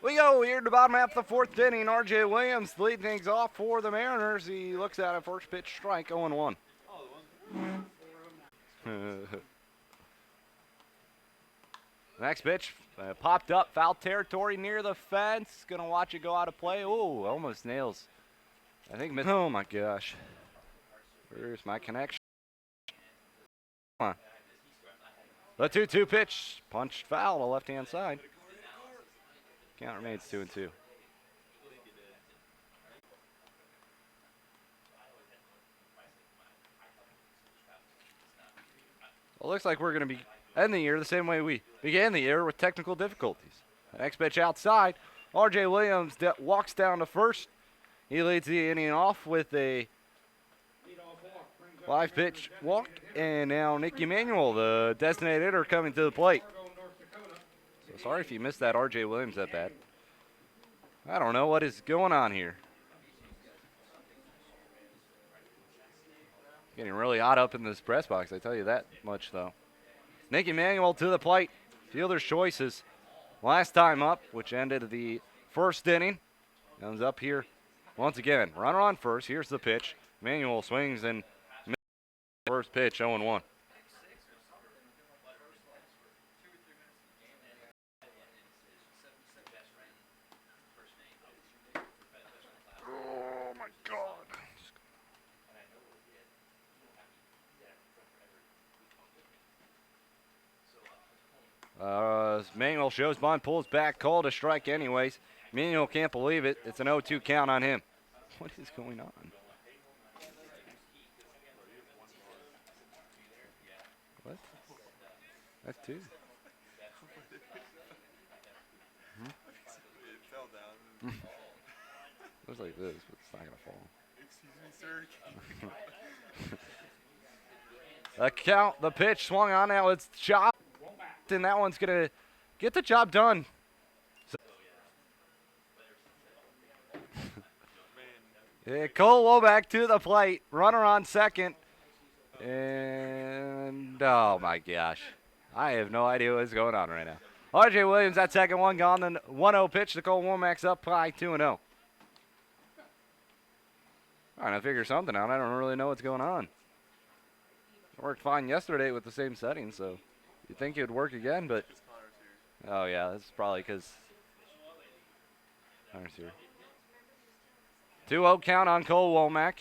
[SPEAKER 3] We go here to the bottom half of the fourth inning. R.J. Williams leading things off for the Mariners. He looks at a first pitch strike, 0-1. Next pitch popped up, foul territory near the fence. Gonna watch it go out of play. Ooh, almost nails. I think. Oh my gosh. Where's my connection? Come on. The 2-2 pitch, punched foul to left-hand side. Count remains 2-2. Well, it looks like we're going to be ending the year the same way we began the year, with technical difficulties. Next pitch outside. R.J. Williams walks down to first. He leads the inning off with a live pitch walk. And now Nick Emanuel, the designated hitter, coming to the plate. So sorry if you missed that R.J. Williams at bat. I don't know what is going on here. Getting really hot up in this press box, I tell you that much, though. Nick Emanuel to the plate. Fielder's choices last time up, which ended the first inning. Comes up here once again. Runner on first. Here's the pitch. Emanuel swings and first pitch, 0-1. Oh, my God. Manuel shows bunt, pulls back, called a strike anyways. Manuel can't believe it. It's an 0-2 count on him. What is going on? What? That's two.
[SPEAKER 5] It fell down.
[SPEAKER 3] Looks like this, but it's not going to fall.
[SPEAKER 5] Excuse me, sir.
[SPEAKER 3] The count, the pitch swung on. Now it's chopped, and that one's going to get the job done. So Cole Womack to the plate. Runner on second. And, oh my gosh. I have no idea what's going on right now. R.J. Williams, that second one gone. Then 1-0 pitch to Cole Womack's up by 2-0. Trying to figure something out. I don't really know what's going on. It worked fine yesterday with the same settings, so you'd think it would work again, but. Oh, yeah, that's probably because. 2-0 count on Cole Womack.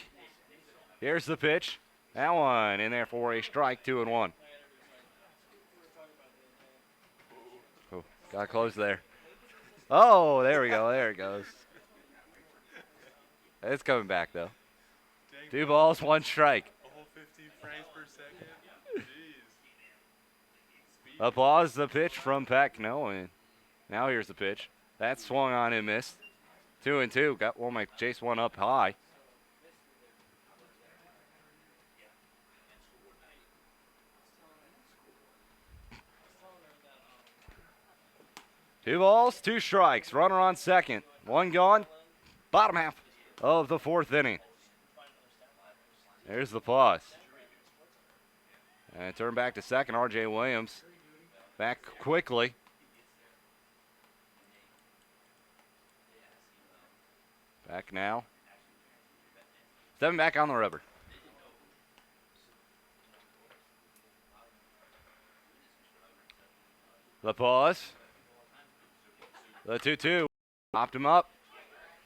[SPEAKER 3] Here's the pitch. That one in there for a strike, 2-1. Oh, got close there. Oh, there we go. There it goes. It's coming back, though. 2 balls, 1 strike.
[SPEAKER 5] A whole 15 frames per second. Jeez.
[SPEAKER 3] Applause the pitch from Peck. No, and now here's the pitch. That swung on and missed. 2-2. Got Womack chase one up high. Two balls, 2 strikes. Runner on second. 1 gone. Bottom half of the 4th inning. There's the pause. And turn back to second. R.J. Williams back quickly. Back now. Stepping back on the rubber. The pause. The 2-2. Popped him up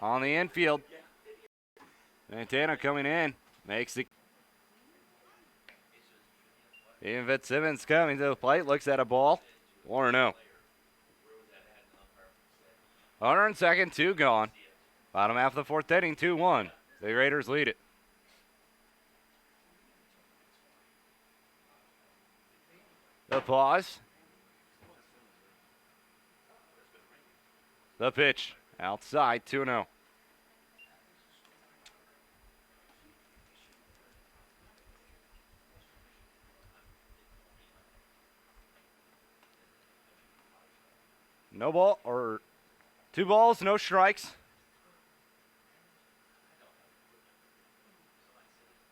[SPEAKER 3] on the infield. Santana coming in. Makes the. Even Fitzsimmons coming to the plate. Looks at a ball. 1-0. Runner in second. 2 gone. Bottom half of the 4th inning. 2-1. The Raiders lead it. The pause. The pitch. Outside. 2-0. No ball, or 2 balls, no strikes.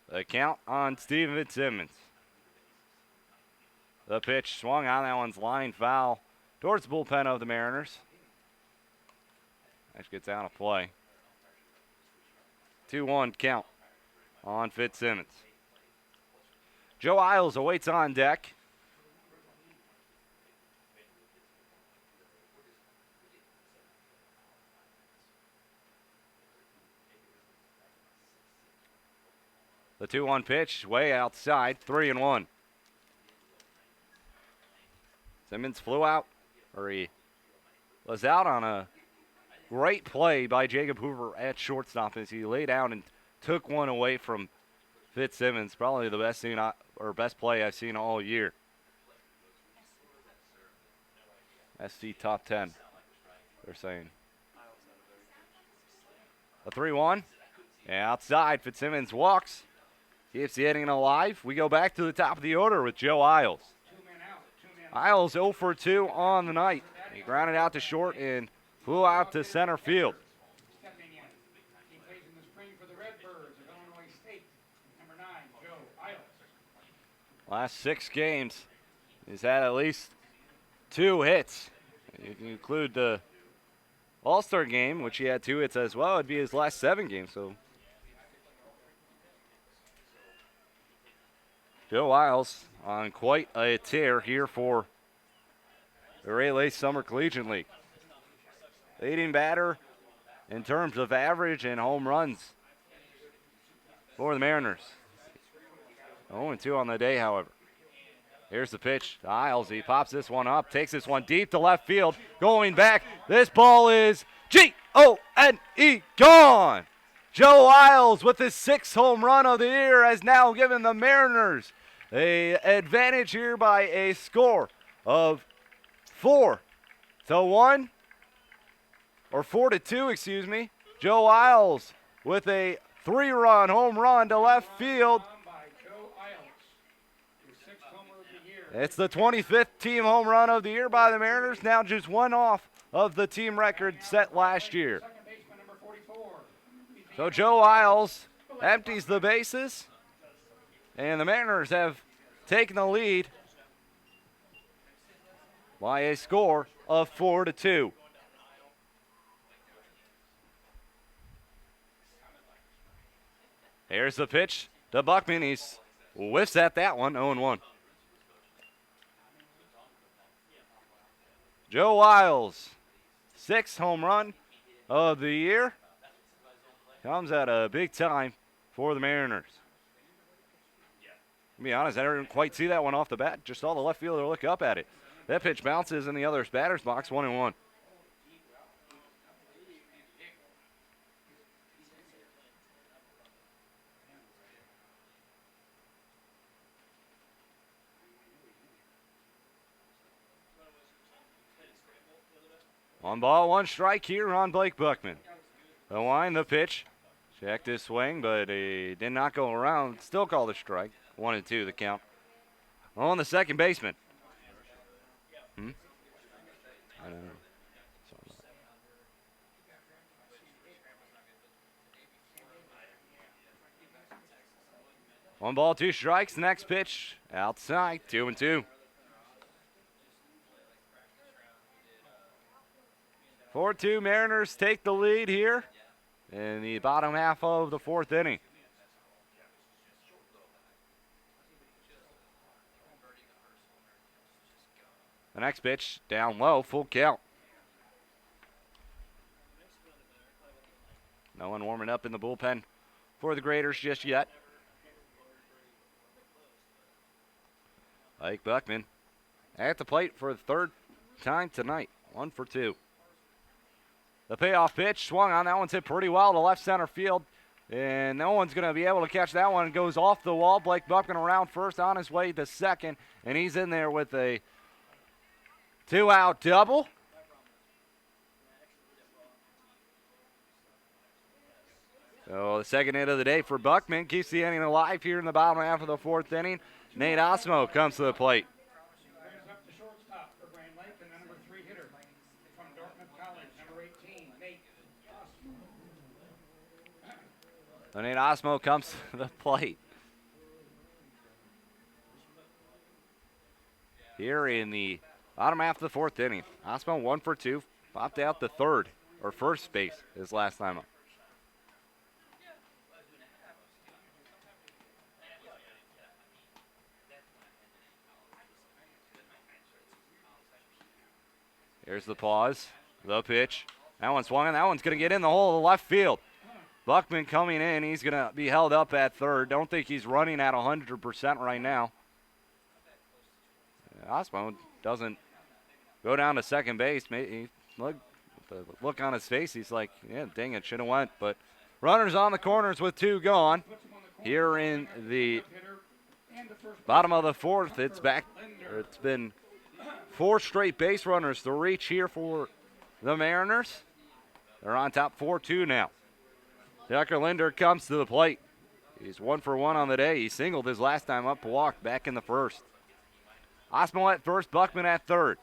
[SPEAKER 3] The count on Steven Fitzsimmons. The pitch swung on. That one's line foul towards the bullpen of the Mariners. That gets out of play. 2-1 count on Fitzsimmons. Joe Isles awaits on deck. The 2-1 pitch, way outside, 3-1. Simmons flew out, or he was out on a great play by Jacob Hoover at shortstop as he laid out and took one away from Fitzsimmons. Probably the best best play I've seen all year. SC top 10, they're saying. A 3-1, and outside, Fitzsimmons walks. Keeps the inning alive. We go back to the top of the order with Joe Isles. Isles 0 for 2 on the night. He grounded out to short and flew out to center field.
[SPEAKER 4] Stepping in. He plays in the spring for the Redbirds of Illinois State. Number 9, Joe Isles.
[SPEAKER 3] Last 6 games, he's had at least 2 hits. You can include the All-Star game, which he had 2 hits as well. It'd be his last 7 games, so. Joe Isles on quite a tear here for the Rayleigh Summer Collegiate League. Leading batter in terms of average and home runs for the Mariners. 0-2 on the day, however. Here's the pitch to Isles. He pops this one up, takes this one deep to left field. Going back, this ball is G-O-N-E, gone! Joe Isles with his 6th home run of the year has now given the Mariners an advantage here by a score of 4-1, or 4-2, excuse me. Joe Isles with a 3-run home run to left field. It's the 25th team home run of the year by the Mariners, now just 1 off of the team record set last year. So Joe Wiles empties the bases, and the Mariners have taken the lead by a score of 4-2. Here's the pitch to Buckman. He's whiffs at that one, 0-1. Joe Wiles, 6th home run of the year. Comes at a big time for the Mariners. To be honest, I didn't quite see that one off the bat. Just saw the left fielder look up at it. That pitch bounces in the other batter's box, 1-1. One ball, one strike here on Blake Buckman. The line, the pitch. Checked his swing, but he did not go around. Still called a strike. 1-2 the count. On the second baseman. I don't know. One ball, two strikes. Next pitch outside, 2-2. 4-2 Mariners take the lead here in the bottom half of the fourth inning. The next pitch down low, full count. No one warming up in the bullpen for the Graders just yet. Blake Buckman at the plate for the third time tonight, 1 for 2. The payoff pitch swung on. That one's hit pretty well to left center field. And no one's going to be able to catch that one. It goes off the wall. Blake Buckman around first on his way to second. And he's in there with a 2-out double. So the second hit of the day for Buckman keeps the inning alive here in the bottom half of the fourth inning. Nate Osmo comes to the plate.
[SPEAKER 4] Brings up the shortstop for Grand Lake and the number 3 hitter from Dartmouth College, number 18, Nate Osmo.
[SPEAKER 3] So Nate Osmo comes to the plate. Here in the bottom half of the fourth inning. Osmo 1 for 2. Popped out the third or first base his last time up. Here's the pause, the pitch. That one swung, and that one's going to get in the hole of the left field. Buckman coming in. He's going to be held up at third. Don't think he's running at 100% right now. Osmo doesn't go down to second base. Maybe look on his face. He's like, yeah, dang it, should have went. But runners on the corners with 2 gone. Here in the bottom of the fourth, it's been 4 straight base runners to reach here for the Mariners. They're on top 4-2 now. Tucker Linder comes to the plate. He's 1 for 1 on the day. He singled his last time up, walked back in the first. Osmo at first, Buckman at third.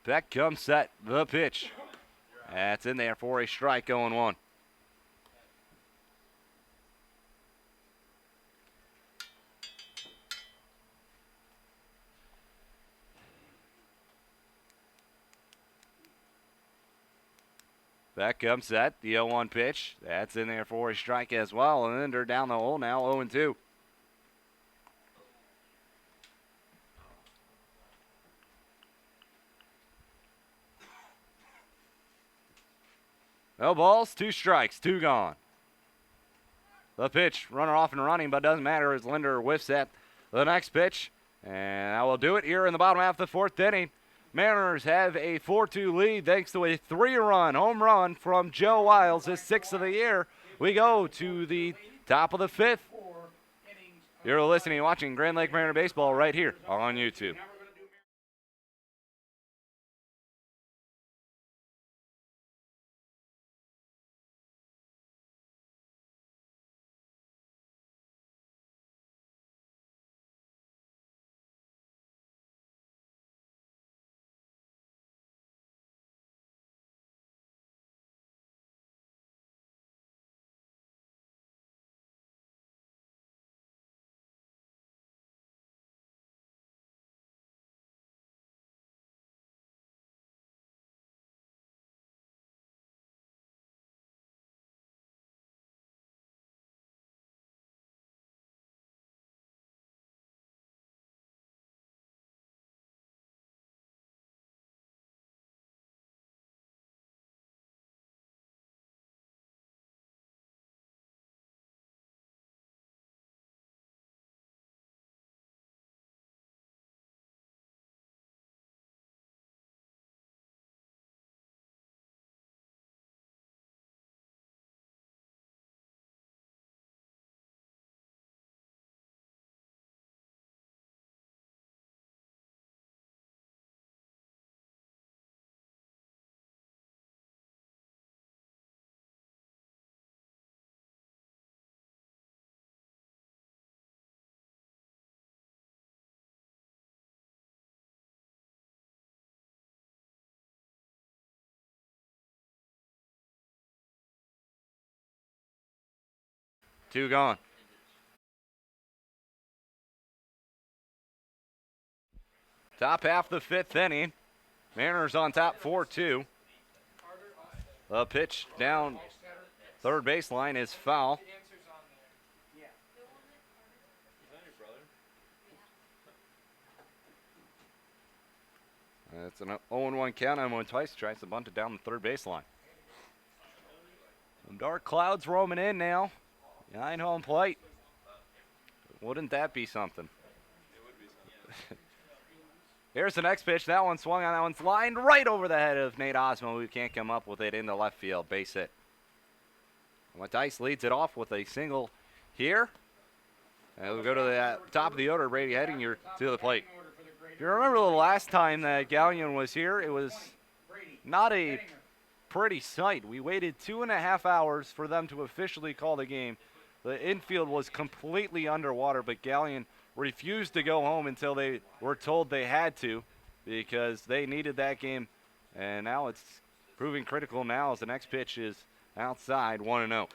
[SPEAKER 3] Beck comes set, the pitch. That's in there for a strike, 0-1. Beck comes set, the 0-1 pitch. That's in there for a strike as well. And Linder down the hole now, 0-2. No balls, 2 strikes, 2 gone. The pitch, runner off and running, but doesn't matter as Linder whiffs at the next pitch. And that will do it here in the bottom half of the fourth inning. Mariners have a 4-2 lead thanks to a 3-run home run from Joe Wiles, his 6th of the year. We go to the top of the 5th. You're listening and watching Grand Lake Mariner Baseball right here on YouTube. 2 gone. Top half the 5th inning. Mariners on top 4-2. The pitch down third baseline is foul. It's an 0-1 count on when Tice tries to bunt it down the third baseline. Some dark clouds roaming in now. Behind home plate. Wouldn't that be something? Here's the next pitch. That one swung on. That one's lined right over the head of Nate Osmo, who can't come up with it into left field. Base hit. Dice leads it off with a single here. And we'll go to the top of the order. Brady Hedinger to the plate. If you remember the last time that Galion was here, it was not a pretty sight. We waited 2.5 hours for them to officially call the game. The infield was completely underwater, but Galion refused to go home until they were told they had to because they needed that game. And now it's proving critical now as the next pitch is outside 1-0.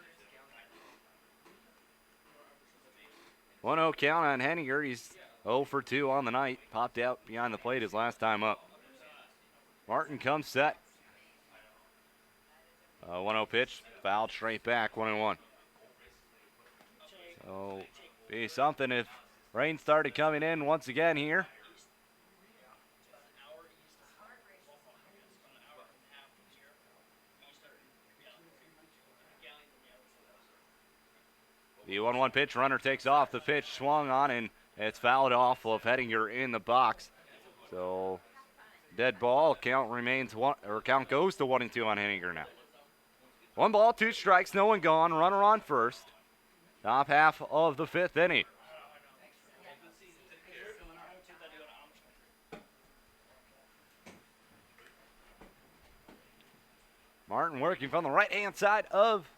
[SPEAKER 3] 1-0 count on Henninger. He's 0 for 2 on the night. Popped out behind the plate his last time up. Martin comes set. 1-0 pitch. Fouled straight back. 1-1. So, be something if rain started coming in once again here. The 1-1 pitch, runner takes off. The pitch swung on and it's fouled off of Hedinger in the box. So dead ball. Count remains one, or count goes to 1-2 on Hedinger now. 1 ball, 2 strikes, no one gone. Runner on first. Top half of the 5th inning. Martin working from the right-hand side of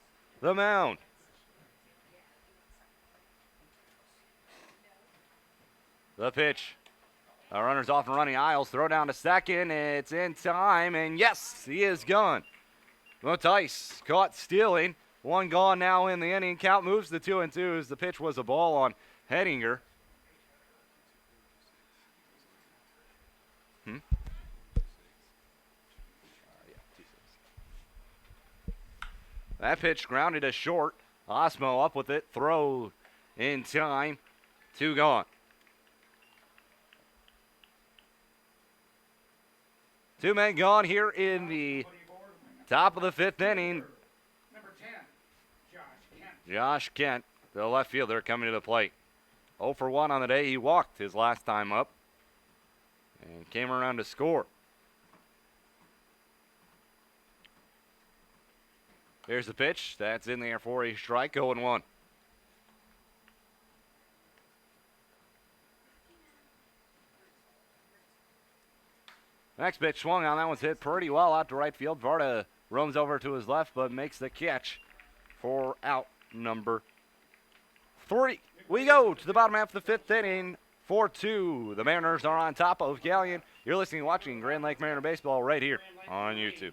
[SPEAKER 3] the mound. The pitch. Runner's off and running. Isles throw down to second. It's in time, and yes, he is gone. Tice caught stealing. 1 gone now in the inning. Count moves to 2-2 as the pitch was a ball on Hedinger. That pitch grounded to short. Osmo up with it. Throw in time. 2 gone. 2 men gone here in the top of the 5th inning.
[SPEAKER 4] Number 10, Josh Kent.
[SPEAKER 3] Josh Kent, the left fielder, coming to the plate. 0 for 1 on the day. He walked his last time up and came around to score. Here's the pitch. That's in there for a strike. 0-1. Next pitch swung on. That one's hit pretty well out to right field. Varda roams over to his left, but makes the catch for out number 3. We go to the bottom half of the 5th inning. 4-2. The Mariners are on top of Galion. You're listening and watching Grand Lake Mariner Baseball right here on YouTube.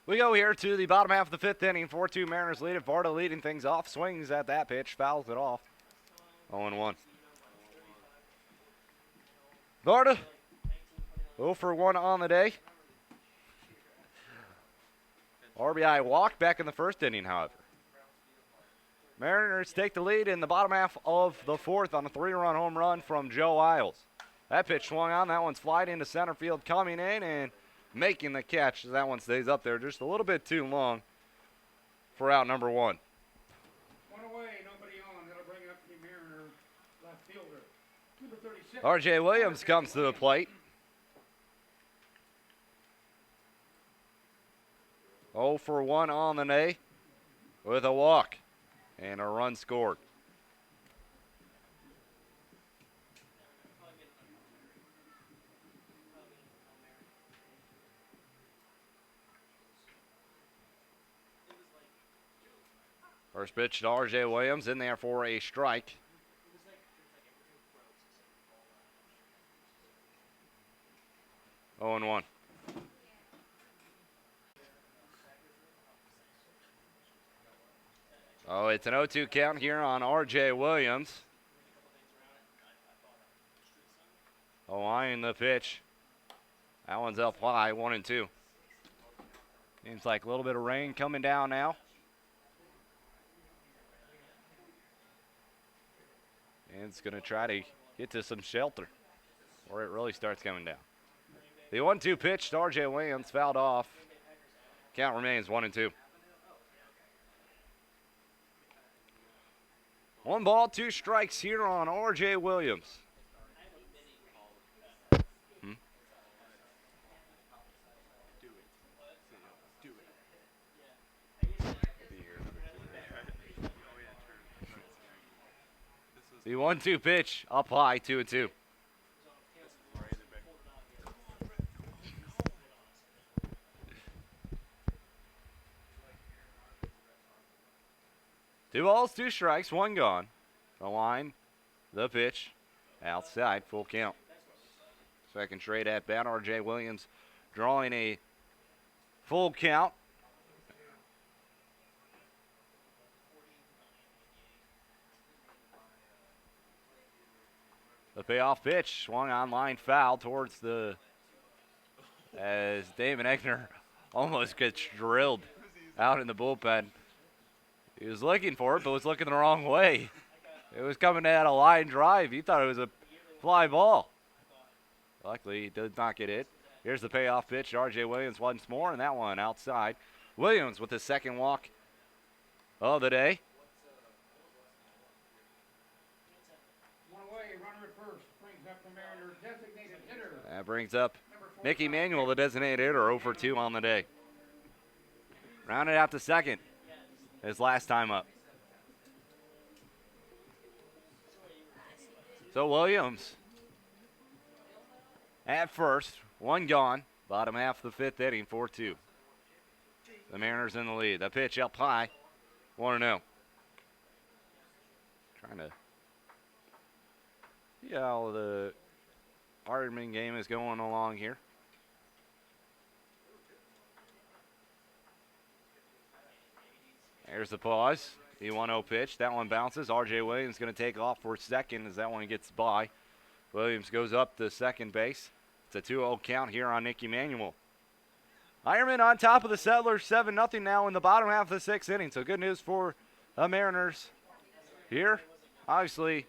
[SPEAKER 3] We go here to the bottom half of the fifth inning. 4-2 Mariners lead it. Varda leading things off. Swings at that pitch. Fouls it off. 0-1. Varda 0 for 1 on the day. RBI walk back in the first inning, however. Mariners take the lead in the bottom half of the fourth on a 3-run home run from Joe Isles. That pitch swung on. That one's flied into center field, coming in and making the catch. That one stays up there just a little bit too long for out number 1.
[SPEAKER 4] One away, nobody on. That'll bring up the Mariner left fielder. Number 36.
[SPEAKER 3] R.J. Williams comes to the plate. 0 for 1 on the day with a walk and a run scored. First pitch to R.J. Williams in there for a strike. Oh and 1. Oh, it's an 0-2 count here on R.J. Williams. Oh, eyeing the pitch. That one's up high, 1-2. Seems like a little bit of rain coming down now. And it's going to try to get to some shelter where it really starts coming down. The 1-2 pitch to R.J. Williams fouled off. Count remains 1-2. 1 ball, 2 strikes here on R.J. Williams. The 1-2 pitch up high, 2-2. Two balls, 2 strikes, 1 gone. The line, the pitch, outside, full count. Second straight at bat, R.J. Williams drawing a full count. The payoff pitch swung on line foul towards the, as Damon Eckner almost gets drilled out in the bullpen. He was looking for it, but was looking the wrong way. It was coming at a line drive. He thought it was a fly ball. Luckily, he did not get it. Here's the payoff pitch. R.J. Williams once more, and that one outside. Williams with his second walk of the day.
[SPEAKER 4] One away, runner at first. Brings up the Mariner designated hitter.
[SPEAKER 3] That brings up Mickey Manuel, the designated hitter, 0 for 2 on the day. Rounded out to second. His last time up. So Williams at first, 1 gone, bottom half of the fifth inning, 4-2. The Mariners in the lead. The pitch up high, 1-0. Trying to see how the Hardman game is going along here. There's the pause. The 1-0 pitch. That one bounces. R.J. Williams going to take off for second as that one gets by. Williams goes up to second base. It's a 2-0 count here on Nicky Manuel. Ironman on top of the Settlers, 7-0 now in the bottom half of the sixth inning. So good news for the Mariners here. Obviously,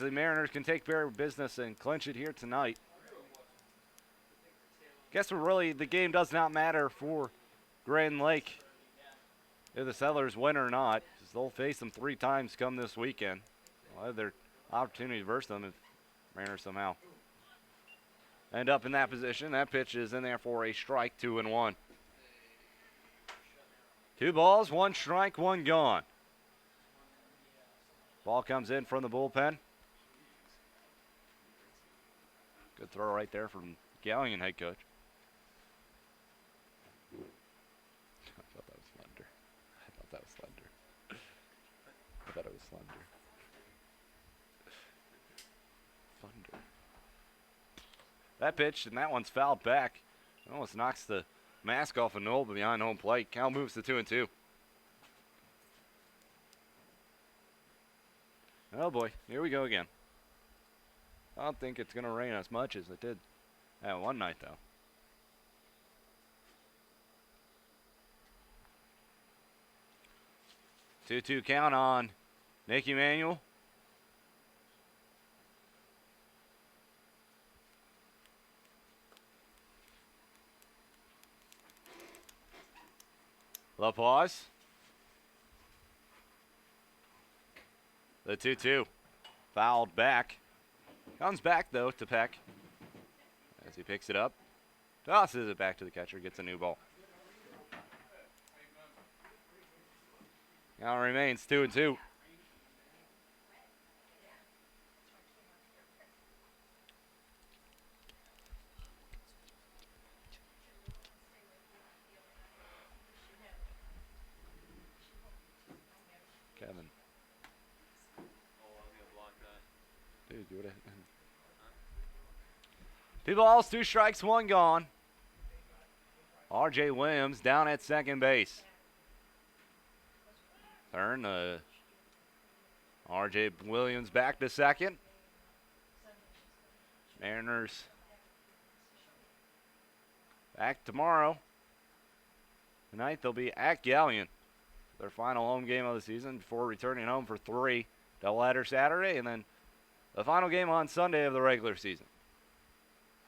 [SPEAKER 3] Mariners can take care of business and clinch it here tonight. Guess really the game does not matter for Grand Lake if the Settlers win or not, because they'll face them 3 times come this weekend. They'll have their opportunity to verse them if Mariners somehow end up in that position. That pitch is in there for a strike, 2-1. 2 balls, 1 strike, 1 gone. Ball comes in from the bullpen. Good throw right there from Galion head coach. I thought that was slender. I thought it was slender. Thunder. that pitch, and that one's fouled back. Almost knocks the mask off of Knoll behind home plate. Count moves to 2-2. Oh boy, here we go again. I don't think it's going to rain as much as it did that one night, though. 2-2 count on Nick Emanuel. La Paz. The 2-2. Fouled back. Comes back, though, to Peck. As he picks it up. Tosses it back to the catcher. Gets a new ball. Now it remains 2-2. Kevin. Dude, do it. 2 balls, 2 strikes, 1 gone. R.J. Williams down at second base. Turn R.J. Williams back to second. Mariners back tomorrow. Tonight they'll be at Galion. Their final home game of the season before returning home for 3 doubleheader Saturday, and then the final game on Sunday of the regular season.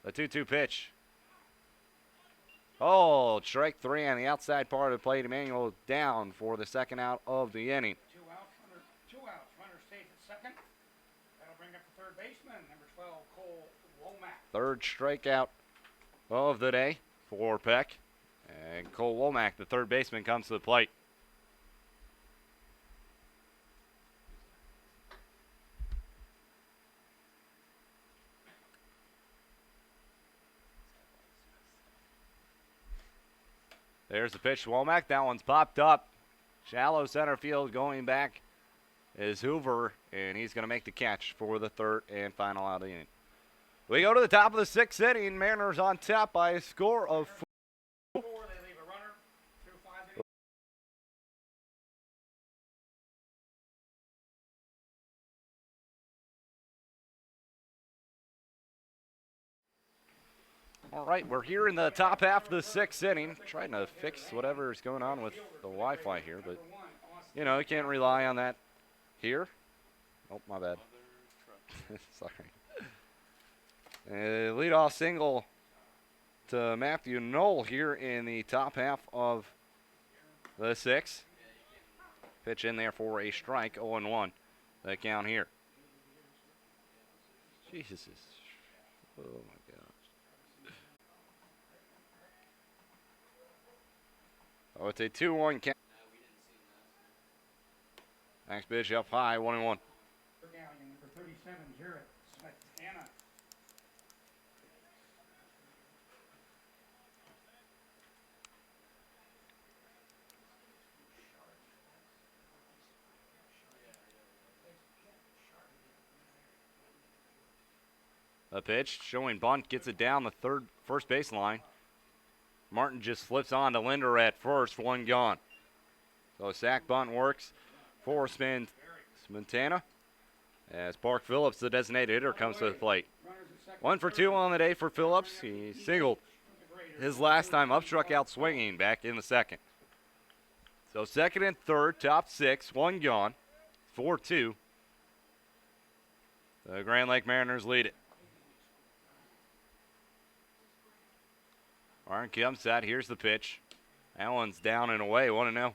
[SPEAKER 3] The 2-2 pitch. Oh, strike 3 on the outside part of the plate. Emmanuel down for the second out of the inning.
[SPEAKER 4] 2 outs. Runner stays at second. That'll bring up the third baseman, number 12, Cole Womack.
[SPEAKER 3] Third strikeout of the day for Peck. And Cole Womack, the third baseman, comes to the plate. There's the pitch to Womack. That one's popped up. Shallow center field going back is Hoover, and he's going to make the catch for the third and final out of the inning. We go to the top of the 6th inning. Mariners on top by a score of 4.
[SPEAKER 4] They leave a runner through 5 innings.
[SPEAKER 3] All right, we're here in the top half of the 6th inning, trying to fix whatever is going on with the Wi-Fi here, but, you know, you can't rely on that here. Oh, my bad. Sorry. Leadoff single to Matthew Knoll here in the top half of the 6th. Pitch in there for a strike, 0-1. The count here. Jesus. Oh, my gosh. Oh, it's a 2-1 count. Next pitch up high, 1-1.
[SPEAKER 4] Galion, number 37, Jarrett Smetana.
[SPEAKER 3] A pitch showing bunt, gets it down the first base line. Martin just flips on to Linder at first, 1 gone. So sack bunt works for Smetana. As Park Phillips, the designated hitter, comes to the plate. 1 for 2 on the day for Phillips. He singled his last time up, struck out swinging back in the second. So second and third, top 6, 1 gone, 4-2. The Grand Lake Mariners lead it. Martin comes set. Here's the pitch. That one's down and away. 1-0.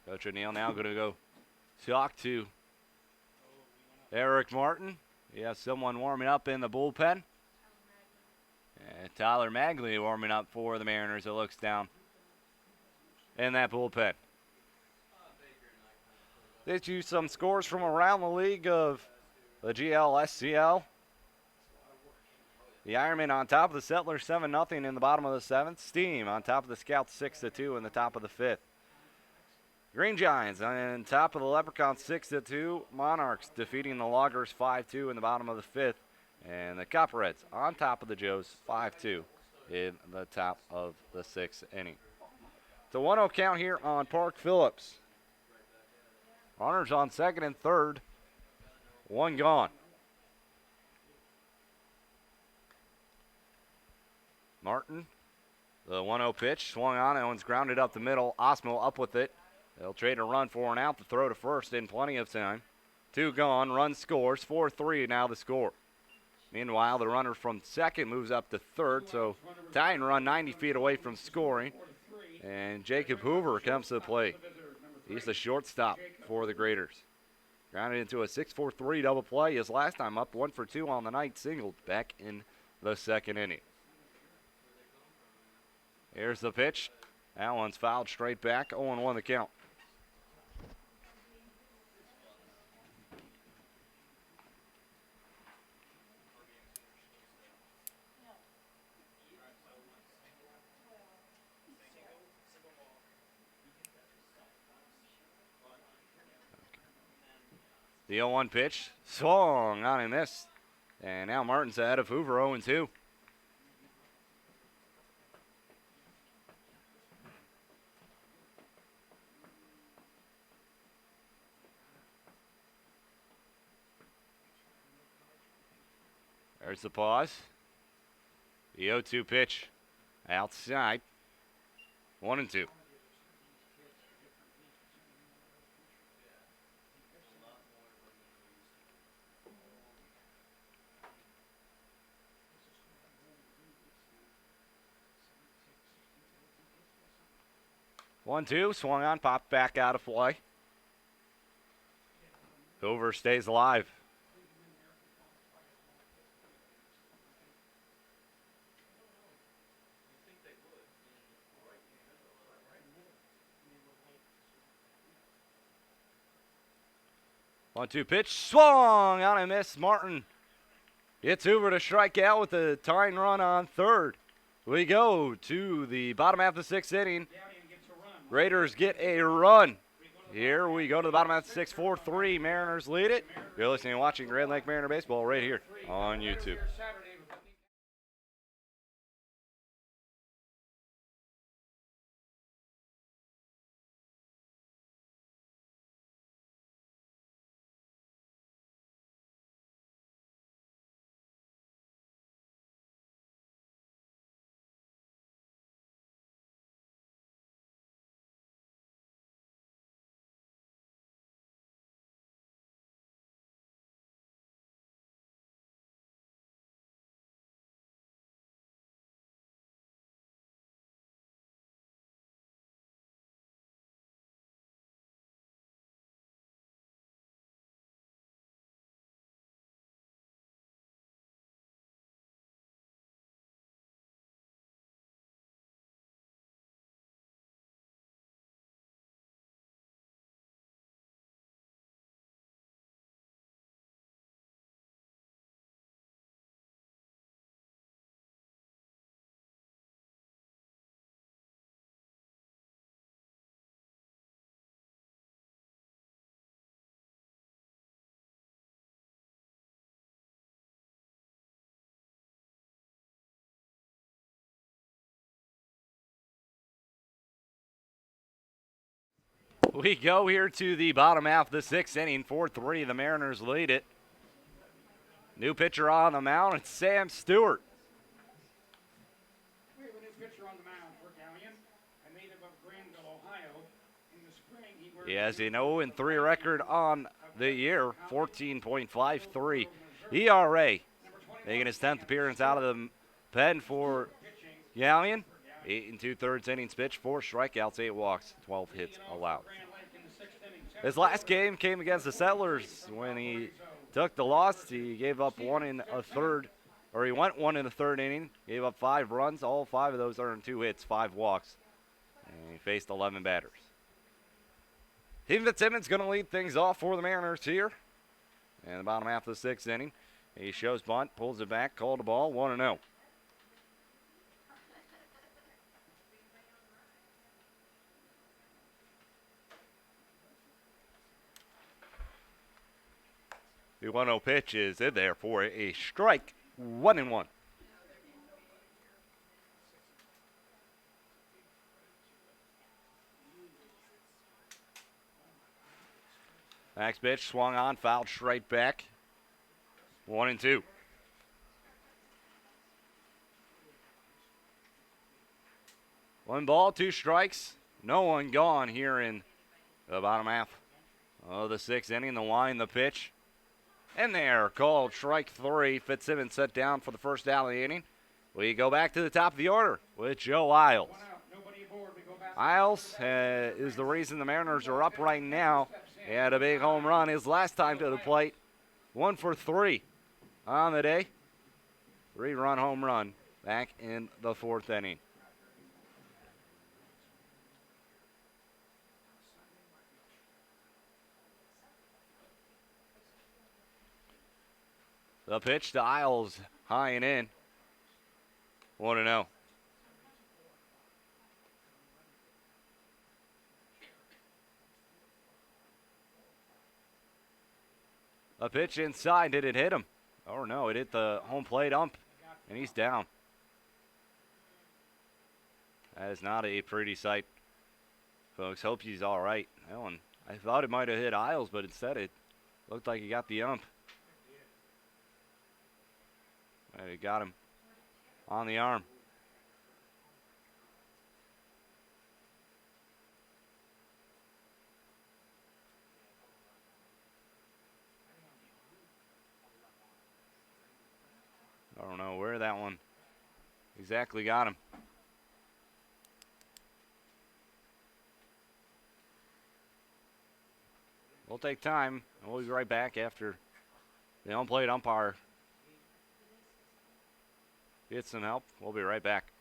[SPEAKER 3] Coach O'Neill now going to go talk to Eric Martin. We have someone warming up in the bullpen. And Tyler Magley warming up for the Mariners. It looks down in that bullpen. Get you some scores from around the league of the GLSCL. The Ironmen on top of the Settlers 7-0 in the bottom of the 7th. Steam on top of the Scouts 6-2 in the top of the 5th. Green Giants on top of the Leprechauns 6-2. Monarchs defeating the Loggers 5-2 in the bottom of the fifth. And the Copperheads on top of the Joes 5-2 in the top of the sixth inning. It's a 1-0 count here on Park Phillips. Runners on second and third. One gone. Martin, the 1-0 pitch, swung on. That one's grounded up the middle. Osmo up with it. They'll trade a run for an out to throw to first in plenty of time. Two gone, run scores, 4-3 now the score. Meanwhile, the runner from second moves up to third, so tying run 90 feet away from scoring. And Jacob Hoover comes to the plate. He's the shortstop for the Graders. Grounded into a 6-4-3 double play. His last time up, 1 for 2 on the night, singled back in the second inning. Here's the pitch. That one's fouled straight back, 0-1 the count. The 0-1 pitch, swung on and missed. And now Martin's ahead of Hoover, 0-2. There's the pause. The 0-2 pitch outside. 1-2. One, two, swung on, popped back out of play. Hoover stays alive. One-two pitch, swung on and missed. Martin hits Hoover to strike out with a tying run on third. We go to the bottom half of the sixth inning. Raiders get a run. Here we go to the bottom half of the sixth, 4-3. Mariners lead it. You're listening and watching Grand Lake Mariner Baseball right here on YouTube. We go here to the bottom half of the sixth inning, 4-3. The Mariners lead it. New pitcher on the mound, it's Sam Stewart.
[SPEAKER 4] We have a new pitcher on the mound for Galion, a native of Granville, Ohio. In the spring,
[SPEAKER 3] He has an 0-3 record on the year, 14.53 ERA. Making his 10th appearance out of the pen for Galion. 8 2/3 innings pitched, 4 strikeouts, 8 walks, 12 hits allowed. His last game came against the Settlers. When he took the loss, he gave up 1 1/3, or he went 1 1/3 inning, gave up 5 runs. All 5 of those earned 2 hits, 5 walks, and he faced 11 batters. Team Fitzsimmons going to lead things off for the Mariners here in the bottom half of the sixth inning. He shows bunt, pulls it back, called the ball, 1-0. The 1-0 pitch is in there for a strike. 1-1. Next pitch swung on, fouled straight back. 1-2. One ball, two strikes. No one gone here in the bottom half of the 6th inning. The wind, the pitch. And there, called strike 3. Fitzsimmons set down for the first out of the inning. We go back to the top of the order with Joe Isles. Isles is the reason the Mariners are up right now. He had a big home run his last time to the plate. 1 for 3 on the day. 3-run home run back in the 4th inning. The pitch to Isles, high and in. 1-0. A pitch inside. Did it hit him? Oh, no. It hit the home plate ump, and he's down. That is not a pretty sight, folks. Hope he's all right. That one, I thought it might have hit Isles, but instead it looked like he got the ump. It got him on the arm. I don't know where that one exactly got him. We'll take time, and we'll be right back after the home plate umpire gets some help. We'll be right back.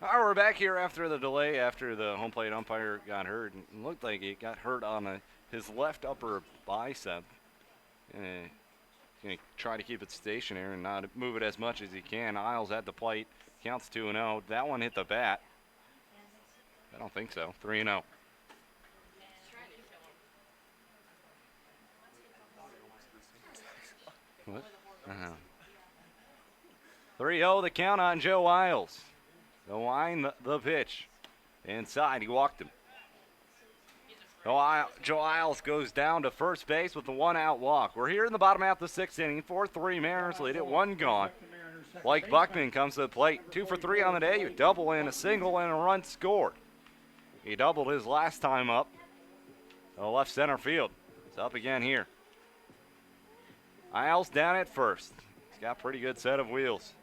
[SPEAKER 3] All right, we're back here after the delay, after the home plate umpire got hurt. It looked like he got hurt on his left upper bicep. Going to try to keep it stationary and not move it as much as he can. Isles at the plate. Counts 2-0. That one hit the bat. I don't think so. 3-0. What? 3-0 the count on Joe Isles. The line, the pitch. Inside, he walked him. Joe Isles goes down to first base with the 1-out walk. We're here in the bottom half of the 6th inning. 4-3 Mariners lead it, 1 gone. Blake Buckman comes to the plate. 2 for 3 on the day. A double and a single and a run scored. He doubled his last time up. Left center field. It's up again here. Isles down at first. He's got a pretty good set of wheels.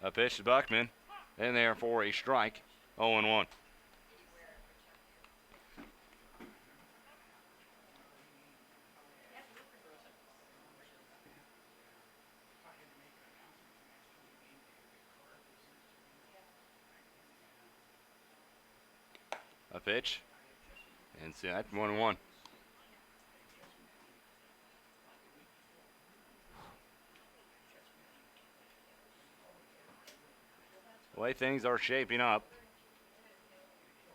[SPEAKER 3] A pitch to Buckman. In there for a strike. 0-1. A pitch. Inside. 1-1. The way things are shaping up,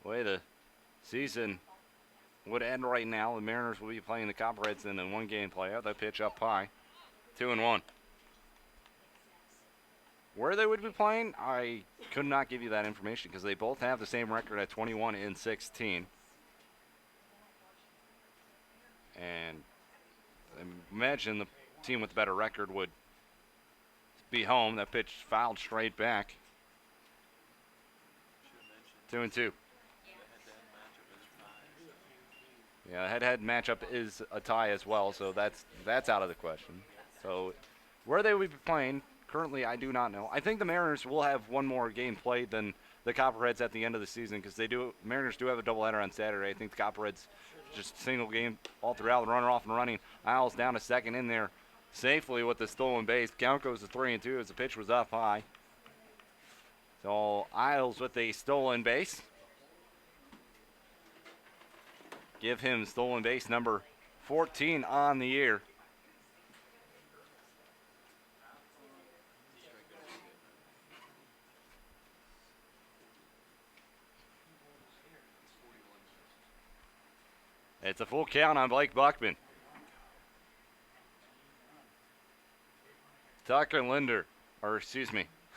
[SPEAKER 3] the way the season would end right now, the Mariners will be playing the Copperheads in a 1-game playoff. That pitch up high. 2-1. Where they would be playing, I could not give you that information because they both have the same record at 21-16. And I imagine the team with the better record would be home. That pitch fouled straight back. 2-2. Yeah, the head-to-head matchup is a tie as well, so that's out of the question. So where they would be playing, currently I do not know. I think the Mariners will have one more game played than the Copperheads at the end of the season because Mariners do have a doubleheader on Saturday. I think the Copperheads just single game all throughout, the runner off and running. Isles down to second in there safely with the stolen base. Count goes to 3-2 as the pitch was up high. So Isles with a stolen base. Give him stolen base number 14 on the year. It's a full count on Blake Buckman. Tucker Linder,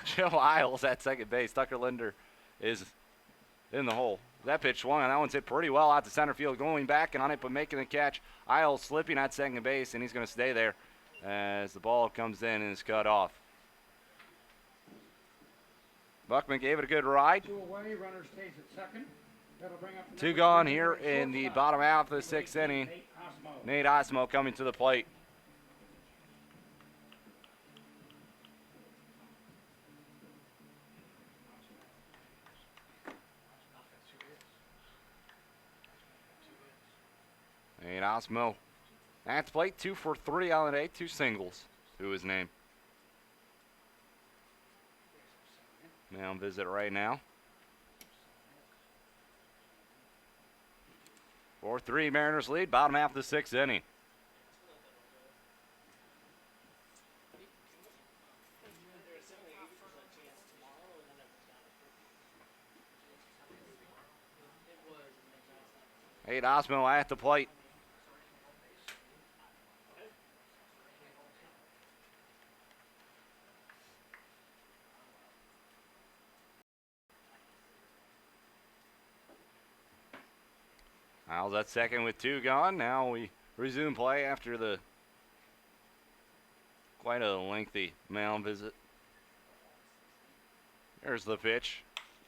[SPEAKER 3] Joe Isles at second base. Tucker Linder is in the hole. That pitch swung, and that one's hit pretty well out to center field. Going back and on it, but making the catch. Isles slipping at second base, and he's going to stay there as the ball comes in and is cut off. Buckman gave it a good ride.
[SPEAKER 4] 2 away, runner stays at second. That'll bring up the
[SPEAKER 3] 2 gone here in the bottom half of the 6th inning. Nate Osmo coming to the plate. Nate Osmo at the plate, 2 for 3 on the day, 2 singles to his name. Mound visit right now. 4-3 Mariners lead, bottom half of the 6th inning. Nate Osmo at the plate. Isles at second with 2 gone. Now we resume play after the quite a lengthy mound visit. There's the pitch.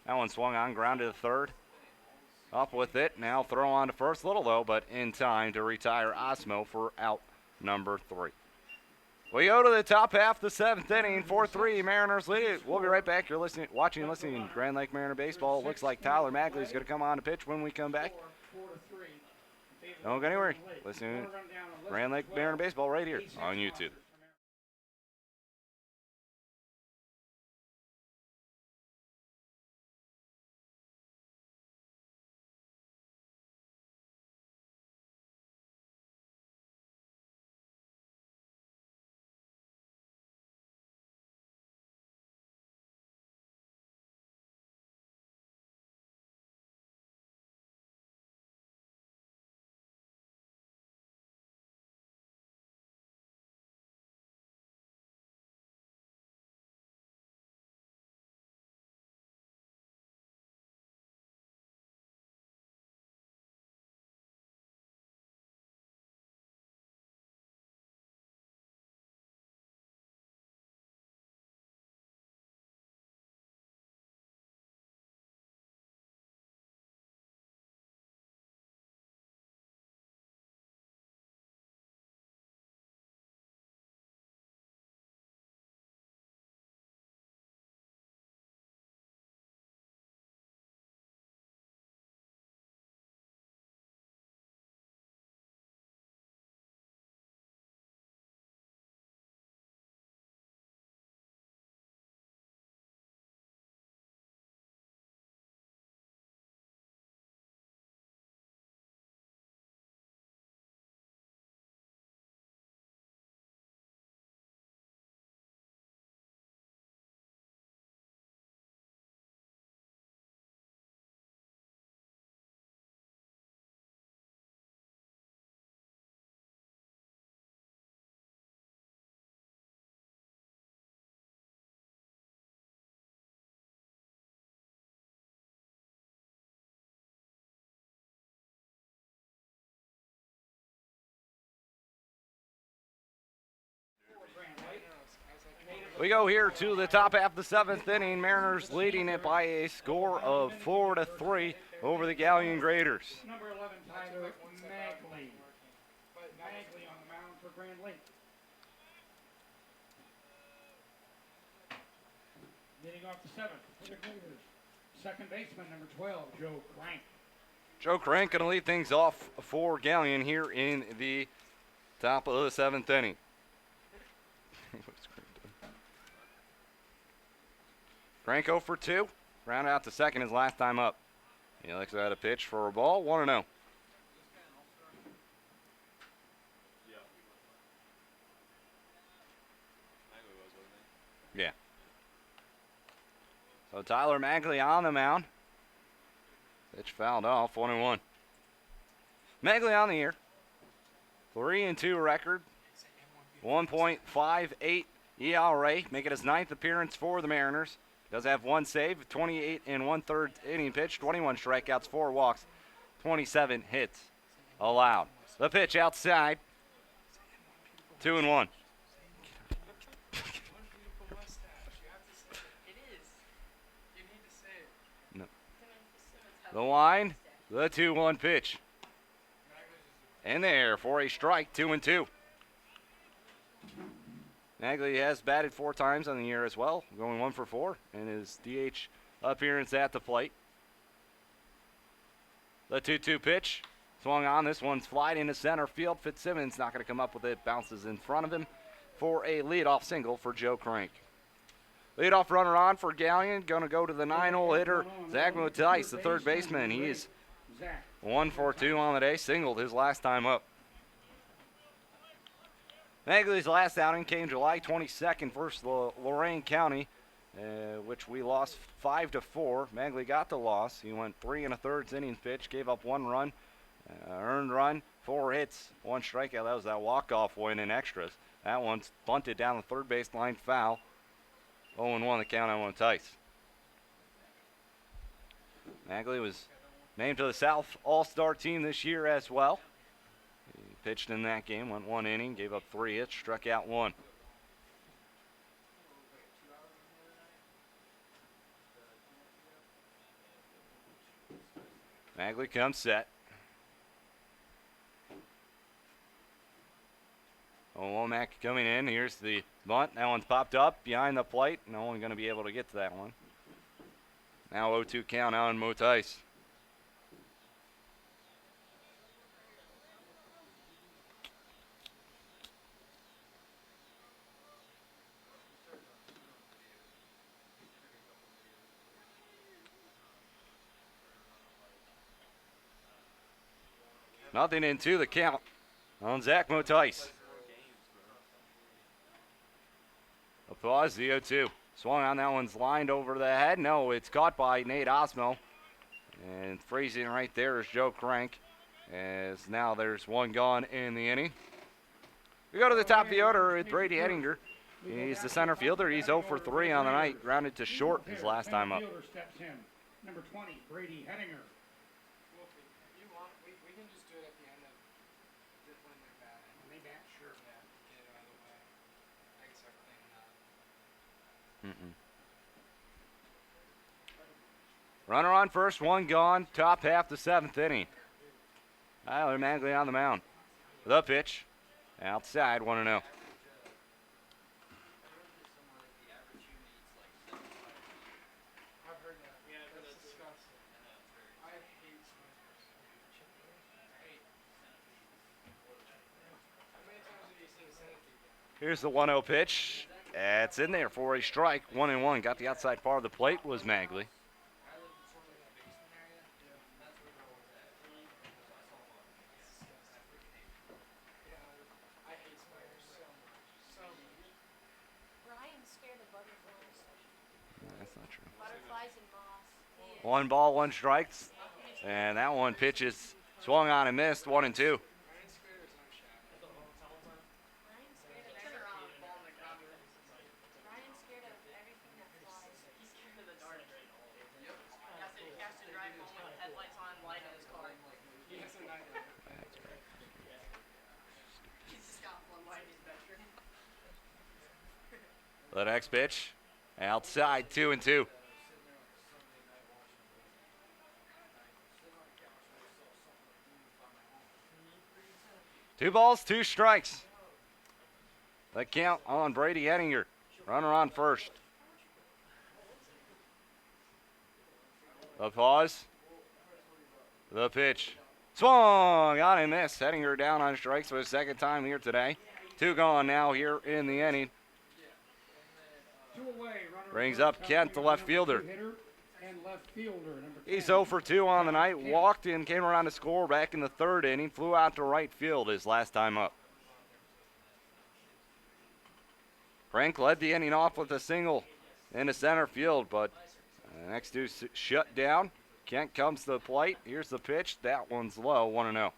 [SPEAKER 3] That one swung on, grounded to third. Up with it. Now throw on to first. Little though, but in time to retire Osmo for out number 3. We go to the top half, the 7th inning. 4-3 Mariners lead. We'll be right back. You're watching and listening to Grand Lake Mariner Baseball. It looks like Tyler Magley is going to come on to pitch when we come back. Don't go anywhere. Listen to Grand Lake Mariner Baseball right here on YouTube. We go here to the top half of the seventh inning. Mariners leading it by a score of 4-3 over the Galion Graders.
[SPEAKER 4] Number 11, Tyler Magley. Magley on the mound for Grand Lake. Leading off the seventh for the Graders. Second baseman, number 12, Joe Crank.
[SPEAKER 3] Joe Crank going to lead things off for Galion here in the top of the seventh inning. Crank 0 for 2. Round out to second his last time up. He looks at a pitch for a ball. 1-0. Yeah. So Tyler Magley on the mound. Pitch fouled off. 1-1. Magley on the year. 3-2 record. 1.58 ERA. Making his ninth appearance for the Mariners. Does have one save, 28 and 1/3 inning pitch, 21 strikeouts, 4 walks, 27 hits allowed. The pitch outside, 2-1. No. The line, the 2-1 pitch. And there for a strike, 2-2. Magley has batted 4 times on the year as well, going 1 for 4 in his DH appearance at the plate. The 2-2 pitch swung on. This one's flied into center field. Fitzsimmons not going to come up with it. Bounces in front of him for a leadoff single for Joe Crank. Leadoff runner on for Galion. Going to go to the 9-hole hitter, Zach Motice, the third baseman. He is 1 for 2 on the day. Singled his last time up. Magley's last outing came July 22nd versus Lorain County, which we lost 5-4. Magley got the loss. He went 3 1/3 innings pitch, gave up 1 run, earned run, 4 hits, 1 strikeout. That was that walk-off win in extras. That one's bunted down the third baseline foul. 0-1 the count on Motice. Magley was named to the South All-Star team this year as well. Pitched in that game, went 1 inning, gave up 3 hits, struck out 1. Magley comes set. 0-1 Mack coming in. Here's the bunt. That one's popped up behind the plate. No one going to be able to get to that one. Now 0-2 count on Motice. Nothing into the count on Zach Motice. Applause, the 0-2. Swung on, that one's lined over the head. No, it's caught by Nate Osmo. And freezing right there is Joe Crank. As now there's one gone in the inning. We go to the top of the order with Brady Ettinger. He's the center fielder. He's 0 for 3 on the night. Grounded to short his last time up.
[SPEAKER 4] Steps in. Number 20, Brady Hettinger.
[SPEAKER 5] We can just do it at the end of when they're batting.
[SPEAKER 4] When they bat, sure.
[SPEAKER 5] Yeah, get it out of the way. I can start cleaning up.
[SPEAKER 3] Runner on first, one gone. Top half the 7th inning. Tyler Magley on the mound. The pitch. Outside, 1-0.
[SPEAKER 5] I've heard that. Yeah, that's disgusting. I hate smokers. How many times have you seen centipede?
[SPEAKER 3] Here's the 1-0 pitch. It's in there for a strike. 1-1. Got the outside part of the plate was Magley.
[SPEAKER 6] Ryan's scared of butterflies.
[SPEAKER 3] That's not true.
[SPEAKER 6] Butterflies and moths. He is.
[SPEAKER 3] 1 ball, 1 strike. And that one pitches swung on and missed. 1-2.
[SPEAKER 6] Ryan's scared of Ryan's scared of everything that flies.
[SPEAKER 7] He's scared of the dark. Yep. He has to drive home with headlights on, light in his car.
[SPEAKER 5] He has a night.
[SPEAKER 7] He's just got one light in his bedroom.
[SPEAKER 3] The next pitch. Outside, 2-2. Two balls, 2 strikes. The count on Brady Ettinger. Runner on first. The pause. The pitch. Swung on and missed. Ettinger down on strikes for his 2nd time here today. 2 gone now here in the inning.
[SPEAKER 4] 2 away. Runner
[SPEAKER 3] Brings
[SPEAKER 4] first,
[SPEAKER 3] up
[SPEAKER 4] top
[SPEAKER 3] Kent,
[SPEAKER 4] of
[SPEAKER 3] the
[SPEAKER 4] your
[SPEAKER 3] left fielder.
[SPEAKER 4] hitter and left fielder, number
[SPEAKER 3] He's
[SPEAKER 4] 10.
[SPEAKER 3] 0 for 2 on the night. Walked in, came around to score back in the 3rd inning. Flew out to right field his last time up. Frank led the inning off with a single into center field, but the next 2 shut down. Kent comes to the plate. Here's the pitch. That one's low, 1-0.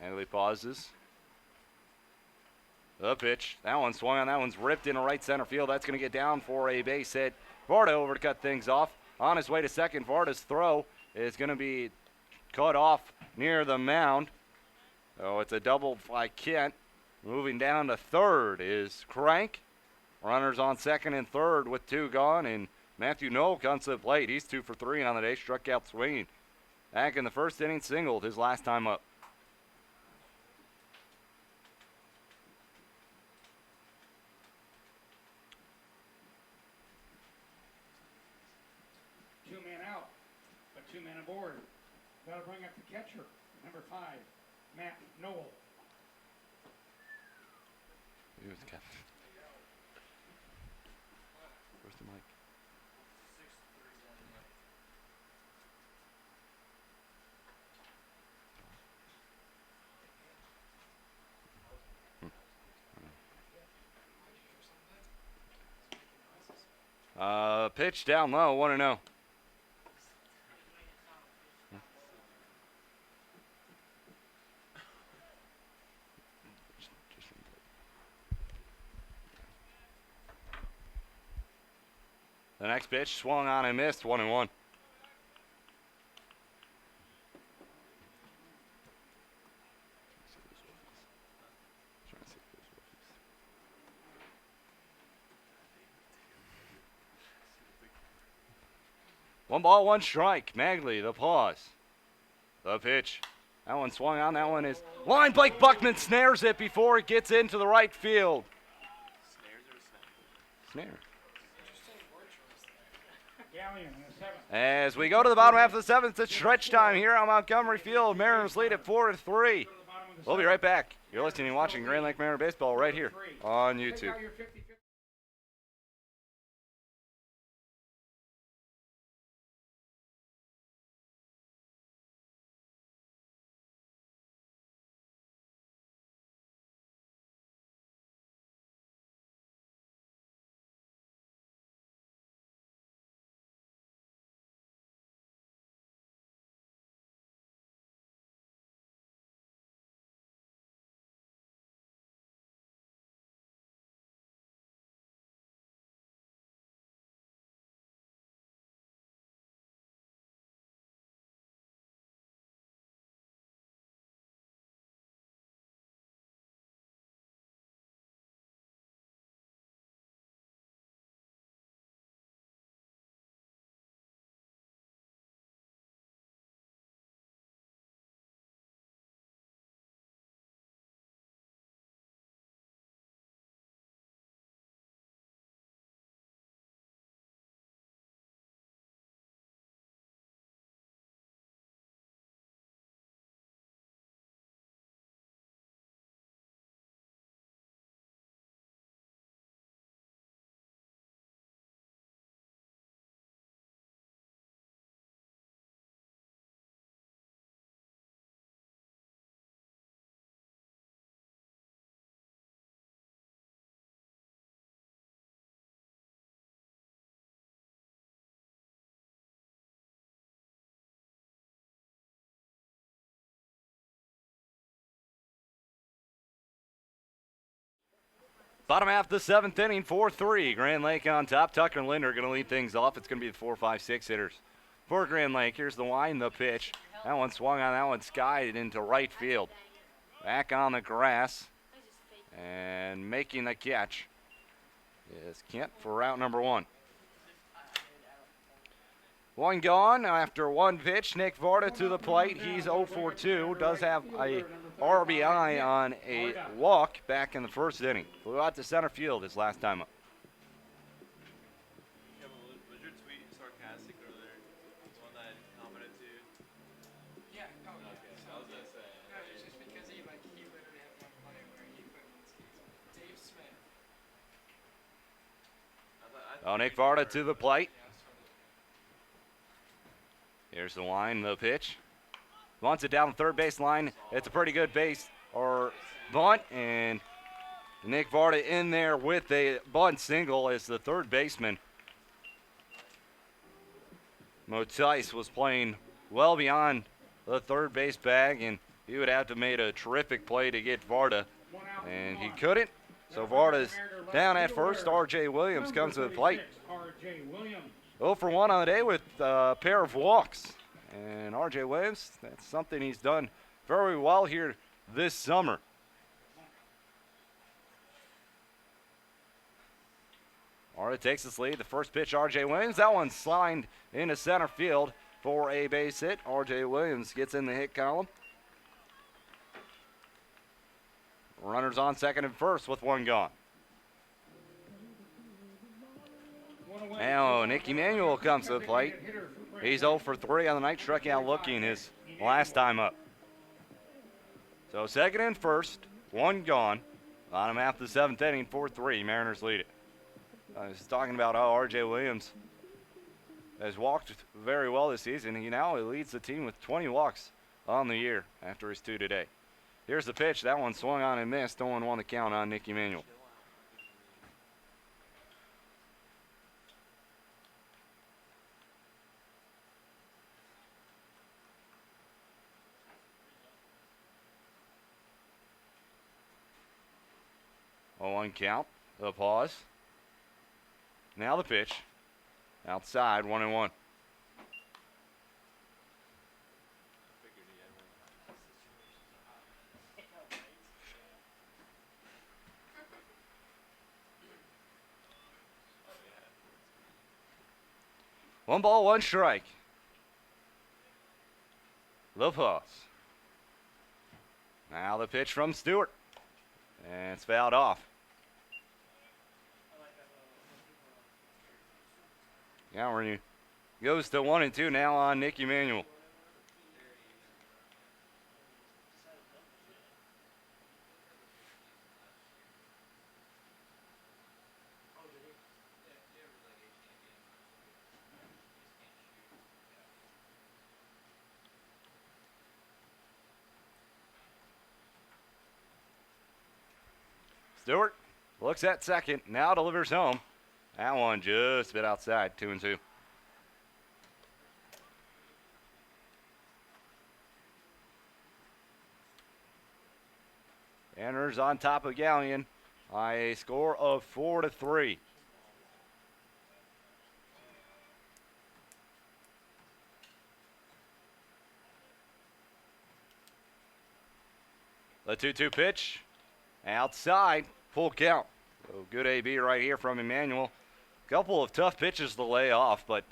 [SPEAKER 3] Magley pauses. The pitch. That one swung on. That one's ripped into right center field. That's going to get down for a base hit. Varda over to cut things off. On his way to second. Varda's throw is going to be cut off near the mound. So it's a double by Kent. Moving down to third is Crank. Runners on second and third with 2 gone. And Matthew Knoll comes to the plate. He's 2 for 3 on the day. Struck out swinging. Back in the 1st inning, singled his last time up.
[SPEAKER 4] Two men aboard. That'll bring up the catcher, number 5, Matt Noel.
[SPEAKER 3] Where's the mic? Pitch down low, 1-0. The next pitch swung on and missed, 1-1. One ball, 1 strike. Magley, the pause. The pitch. That one swung on. That one is line. Blake Buckman snares it before it gets into the right field. Snare.
[SPEAKER 4] Galion in the 7th.
[SPEAKER 3] As we go to the bottom half of the 7th, it's stretch time here on Montgomery Field. Mariners lead at 4-3.
[SPEAKER 4] Go to the bottom the
[SPEAKER 3] We'll be
[SPEAKER 4] seventh.
[SPEAKER 3] right back. You're listening and watching Grand Lake Mariner Baseball right here on
[SPEAKER 4] Pick
[SPEAKER 3] YouTube.
[SPEAKER 4] out your 50-50.
[SPEAKER 3] Bottom half of the seventh inning, 4-3. Grand Lake on top. Tucker and Linder are going to lead things off. It's going to be the 4, 5, 6 hitters for Grand Lake. Here's the line, the pitch. That one swung on, that one skied into right field. Back on the grass and making the catch is Kent for route number 1. One gone after one pitch. Nick Varda to the plate. He's 0 for 2. Does have a RBI on a walk back in the first inning. Flew out to center field his last time up.
[SPEAKER 8] Yeah, but was your tweet sarcastic earlier? The one that I commented to?
[SPEAKER 5] Yeah, oh yeah.
[SPEAKER 8] Okay,
[SPEAKER 5] So,
[SPEAKER 8] I was gonna say.
[SPEAKER 5] no, it's just because he literally had one play where he put Dave Smith.
[SPEAKER 3] Oh, Nick Varda to the plate.
[SPEAKER 5] Yeah, so
[SPEAKER 3] Here's the line, the pitch. Wants it down the third base line. It's a pretty good base or bunt, and Nick Varda in there with a bunt single as the third baseman. Motice was playing well beyond the third base bag, and he would have to make a terrific play to get Varda, and he couldn't. So Varda's down at first. R.J. Williams comes to the plate.
[SPEAKER 4] R.J. Williams.
[SPEAKER 3] 0 for 1 on the day with a pair of walks. And R.J. Williams, that's something he's done very well here this summer. Varda takes his lead. The first pitch, R.J. Williams. That one slined into center field for a base hit. R.J. Williams gets in the hit column. Runners on second and first with one gone. Now Nick Emanuel comes to the plate. He's 0 for 3 on the night, struck out looking his last time up. So second and first, one gone. Bottom half of the seventh inning, 4-3. Mariners lead it. I was talking about how R.J. Williams has walked very well this season. He now leads the team with 20 walks on the year after his 2 today. Here's the pitch. That one swung on and missed. 0-1 the count on Nick Emanuel. One count, the pause. Now the pitch. Outside, 1-1. One ball, one strike. The pause. Now the pitch from Stewart. And it's fouled off. Now he goes to 1-2 now on Nick Emanuel. Stewart looks at second, now delivers home. That one just a bit outside, 2-2. Mariners on top of Galion by a score of 4-3. The 2-2 pitch. Outside. Full count. So good AB right here from Emmanuel. Couple of tough pitches to lay off, but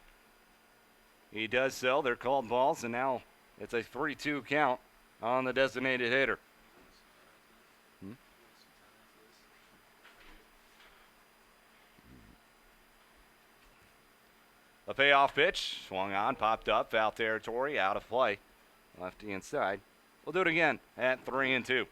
[SPEAKER 3] he does so. They're called balls, and now it's a 3-2 count on the designated hitter. A payoff pitch, swung on, popped up, foul territory, out of play. Lefty inside. We'll do it again at 3-2.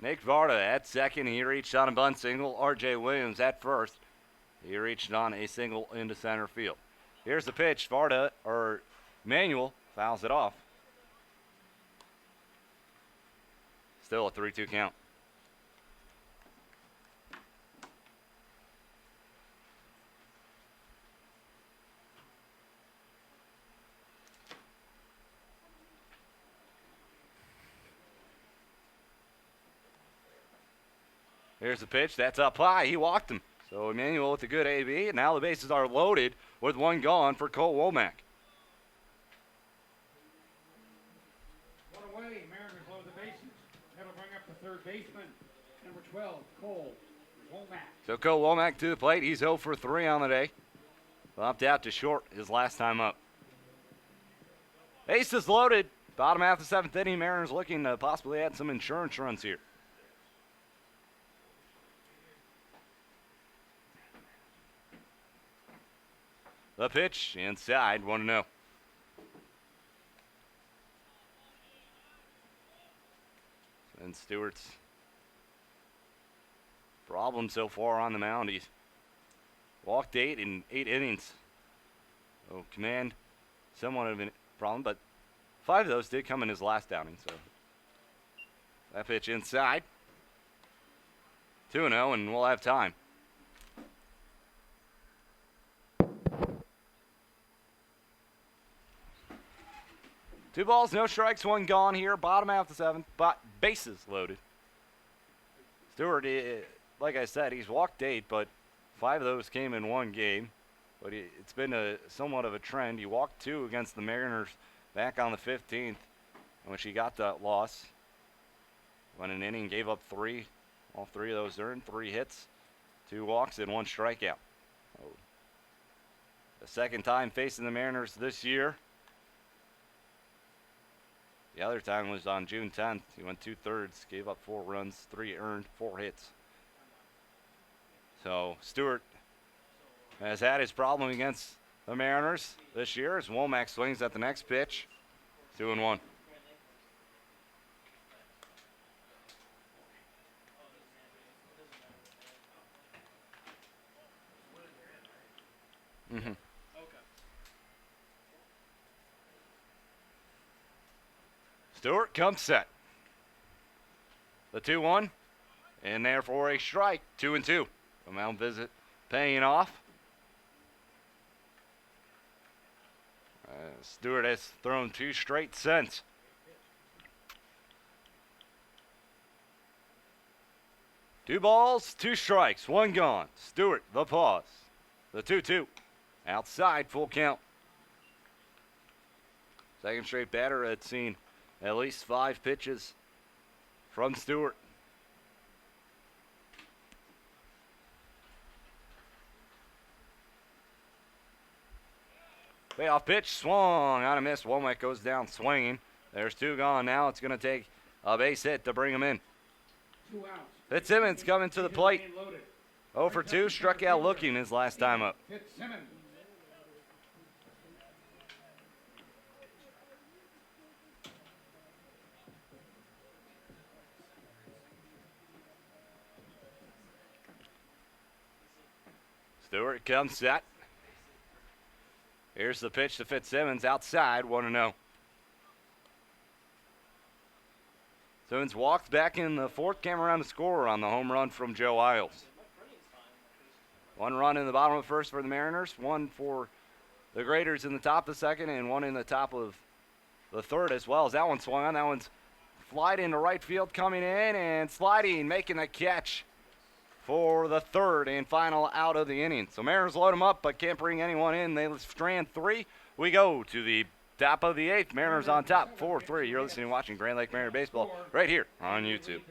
[SPEAKER 3] Nick Varda at second. He reached on a bunt single. R.J. Williams at first. He reached on a single into center field. Here's the pitch. Varda, or Manuel, fouls it off. Still a 3-2 count. Here's the pitch. That's up high. He walked him. So Emmanuel with a good AB. And now the bases are loaded with one gone for Cole Womack.
[SPEAKER 4] One away. Mariners load the bases. That'll bring up the third baseman, number 12, Cole Womack.
[SPEAKER 3] So Cole Womack to the plate. He's 0 for 3 on the day. Bumped out to short his last time up. Bases loaded. Bottom half of the 7th inning. Mariners looking to possibly add some insurance runs here. The pitch inside, 1-0. And Stewart's problem so far on the mound. He's walked 8 in 8 innings. So command, somewhat of a problem, but 5 of those did come in his last outing. So that pitch inside, 2-0, and we'll have time. Two balls, no strikes, one gone here. Bottom half of the 7th, but bases loaded. Stewart, like I said, he's walked 8, but 5 of those came in one game. But it's been somewhat of a trend. He walked 2 against the Mariners back on the 15th, in which he got that loss. Went an inning, gave up 3. All 3 of those earned, 3 hits, 2 walks, and 1 strikeout. So, the second time facing the Mariners this year. The other time was on June 10th. He went 2/3, gave up 4 runs, 3 earned, 4 hits. So Stewart has had his problem against the Mariners this year as Womack swings at the next pitch. 2-1. Stewart comes set. The 2-1, and therefore a strike, 2-2. A mound visit paying off. Stewart has thrown 2 straight since. Two balls, 2 strikes, 1 gone. Stewart, the pause. The 2-2. Outside, full count. Second straight batter had seen at least 5 pitches from Stewart. Payoff pitch, swung on a miss. Womack goes down swinging. There's 2 gone now. It's going to take a base hit to bring him in.
[SPEAKER 4] 2 outs.
[SPEAKER 3] Fitzsimmons coming to the plate. 0 for 2, struck out looking his last time up.
[SPEAKER 4] Fitzsimmons.
[SPEAKER 3] Stewart comes set. Here's the pitch to Fitzsimmons outside, 1-0. Simmons walked back in the fourth, came around to score on the home run from Joe Isles. 1 run in the bottom of the first for the Mariners, 1 for the Graders in the top of the second, and 1 in the top of the third as well. As that one swung on, that one's flied into right field, coming in and sliding, making the catch for the third and final out of the inning. So Mariners load them up, but can't bring anyone in. They strand 3. We go to the top of the 8th. Mariners on top, 4-3. You're listening and watching Grand Lake Mariner Baseball right here on YouTube.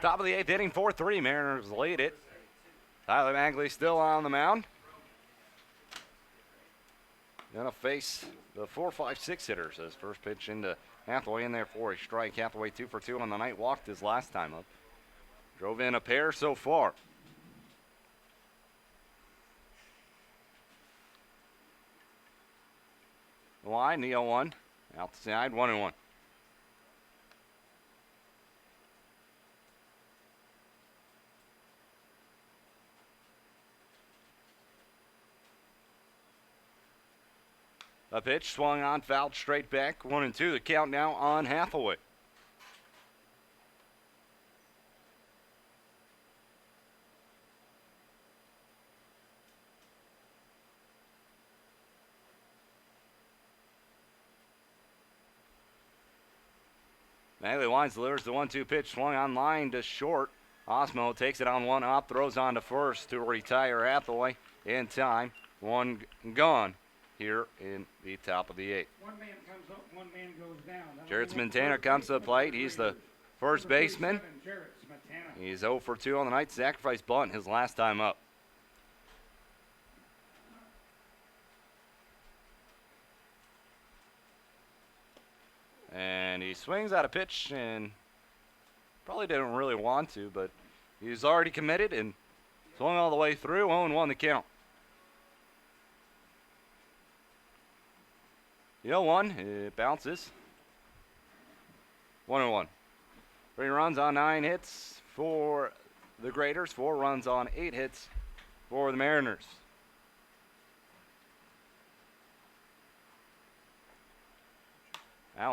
[SPEAKER 3] Top of the 8th inning, 4-3. Mariners lead it. Tyler Magley still on the mound. Gonna face the 4-5-6 hitters as first pitch into Hathaway in there for a strike. Hathaway 2 for 2 on the night. Walked his last time up. Drove in a pair so far. The line, the 0-1. Outside, 1-1. A pitch swung on, fouled straight back. 1-2. The count now on Hathaway. Magley winds, delivers the 1-2 pitch, swung on line to short. Osmo takes it on 1 up, throws on to first to retire Hathaway in time. 1 gone here in the top of the 8th.
[SPEAKER 4] 1 man comes up, 1 man goes down.
[SPEAKER 3] Jared Smetana comes to the plate. He's the first baseman. He's 0 for 2 on the night. Sacrifice bunt his last time up. And he swings out a pitch and probably didn't really want to, but he's already committed and swung all the way through. 0-1 the count. The 0-1, it bounces. 1-1. 3 runs on 9 hits for the Graders. 4 runs on 8 hits for the Mariners. That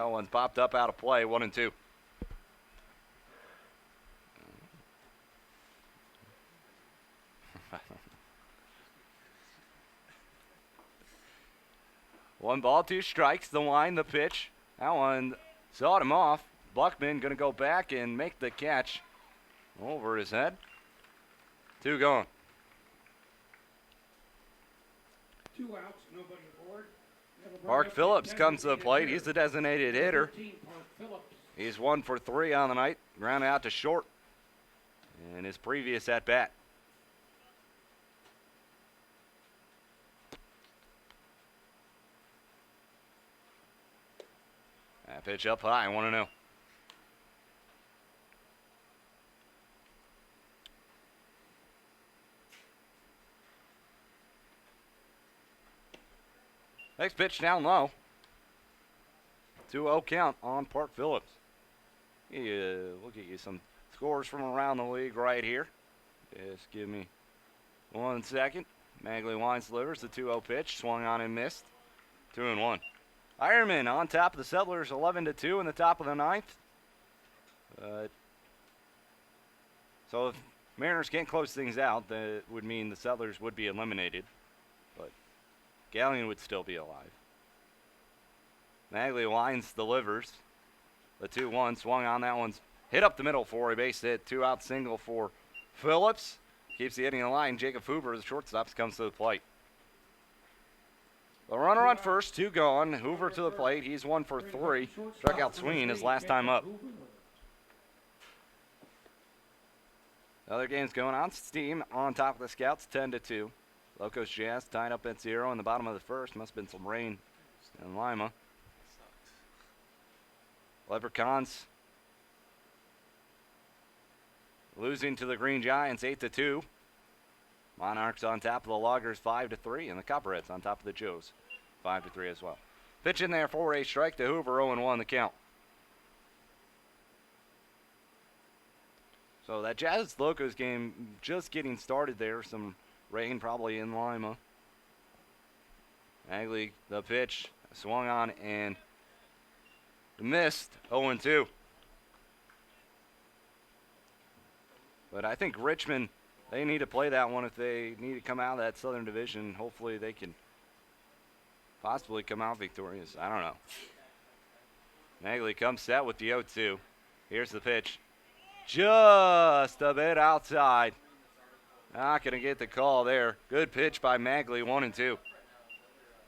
[SPEAKER 3] one's popped up out of play. 1-2. One ball, 2 strikes. The line, the pitch. That one sawed him off. Buckman going to go back and make the catch over his head. 2 gone.
[SPEAKER 4] 2 outs, nobody aboard.
[SPEAKER 3] Mark Phillips comes to the plate. He's the designated hitter. He's 1 for 3 on the night. Grounded out to short. in his previous at bat. That pitch up high, 1-0. Next pitch down low. 2-0 count on Park Phillips. We'll get you some scores from around the league right here. Just give me 1 second. Magley Wines delivers the 2-0 pitch. Swung on and missed. 2-1. Ironman on top of the Settlers, 11-2 in the top of the ninth. So if Mariners can't close things out, that would mean the Settlers would be eliminated. But Galion would still be alive. Magley Wines delivers the 2-1. Swung on. That one's hit up the middle for a base hit. 2-out single for Phillips. Keeps the inning alive. Jacob Hoover, the shortstop, comes to the plate. The runner on first, 2 gone. Hoover to the plate. He's 1 for 3. Struck out swinging his last time up. Other games going on. Steam on top of the Scouts, 10-2. Locos Jazz tied up at 0 in the bottom of the first. Must have been some rain in Lima. Leprechauns losing to the Green Giants 8-2. Monarchs on top of the Loggers 5-3, and the Copperheads on top of the Joes 5-3 as well. Pitch in there for a strike to Hoover, 0-1 the count. So that Jazz Locos game just getting started there. Some rain probably in Lima. Magley, the pitch, swung on and missed, 0-2. But I think Richmond, they need to play that one if they need to come out of that Southern Division. Hopefully they can possibly come out victorious. I don't know. Magley comes set with the 0-2. Here's the pitch. Just a bit outside. Not going to get the call there. Good pitch by Magley, 1-2.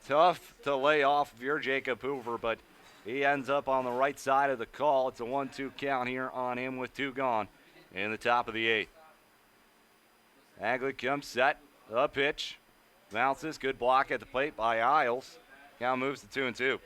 [SPEAKER 3] Tough to lay off if you're Jacob Hoover, but he ends up on the right side of the call. It's a 1-2 count here on him with 2 gone in the top of the 8th. Magley comes set. The pitch. Bounces. Good block at the plate by Isles. Now moves to 2-2.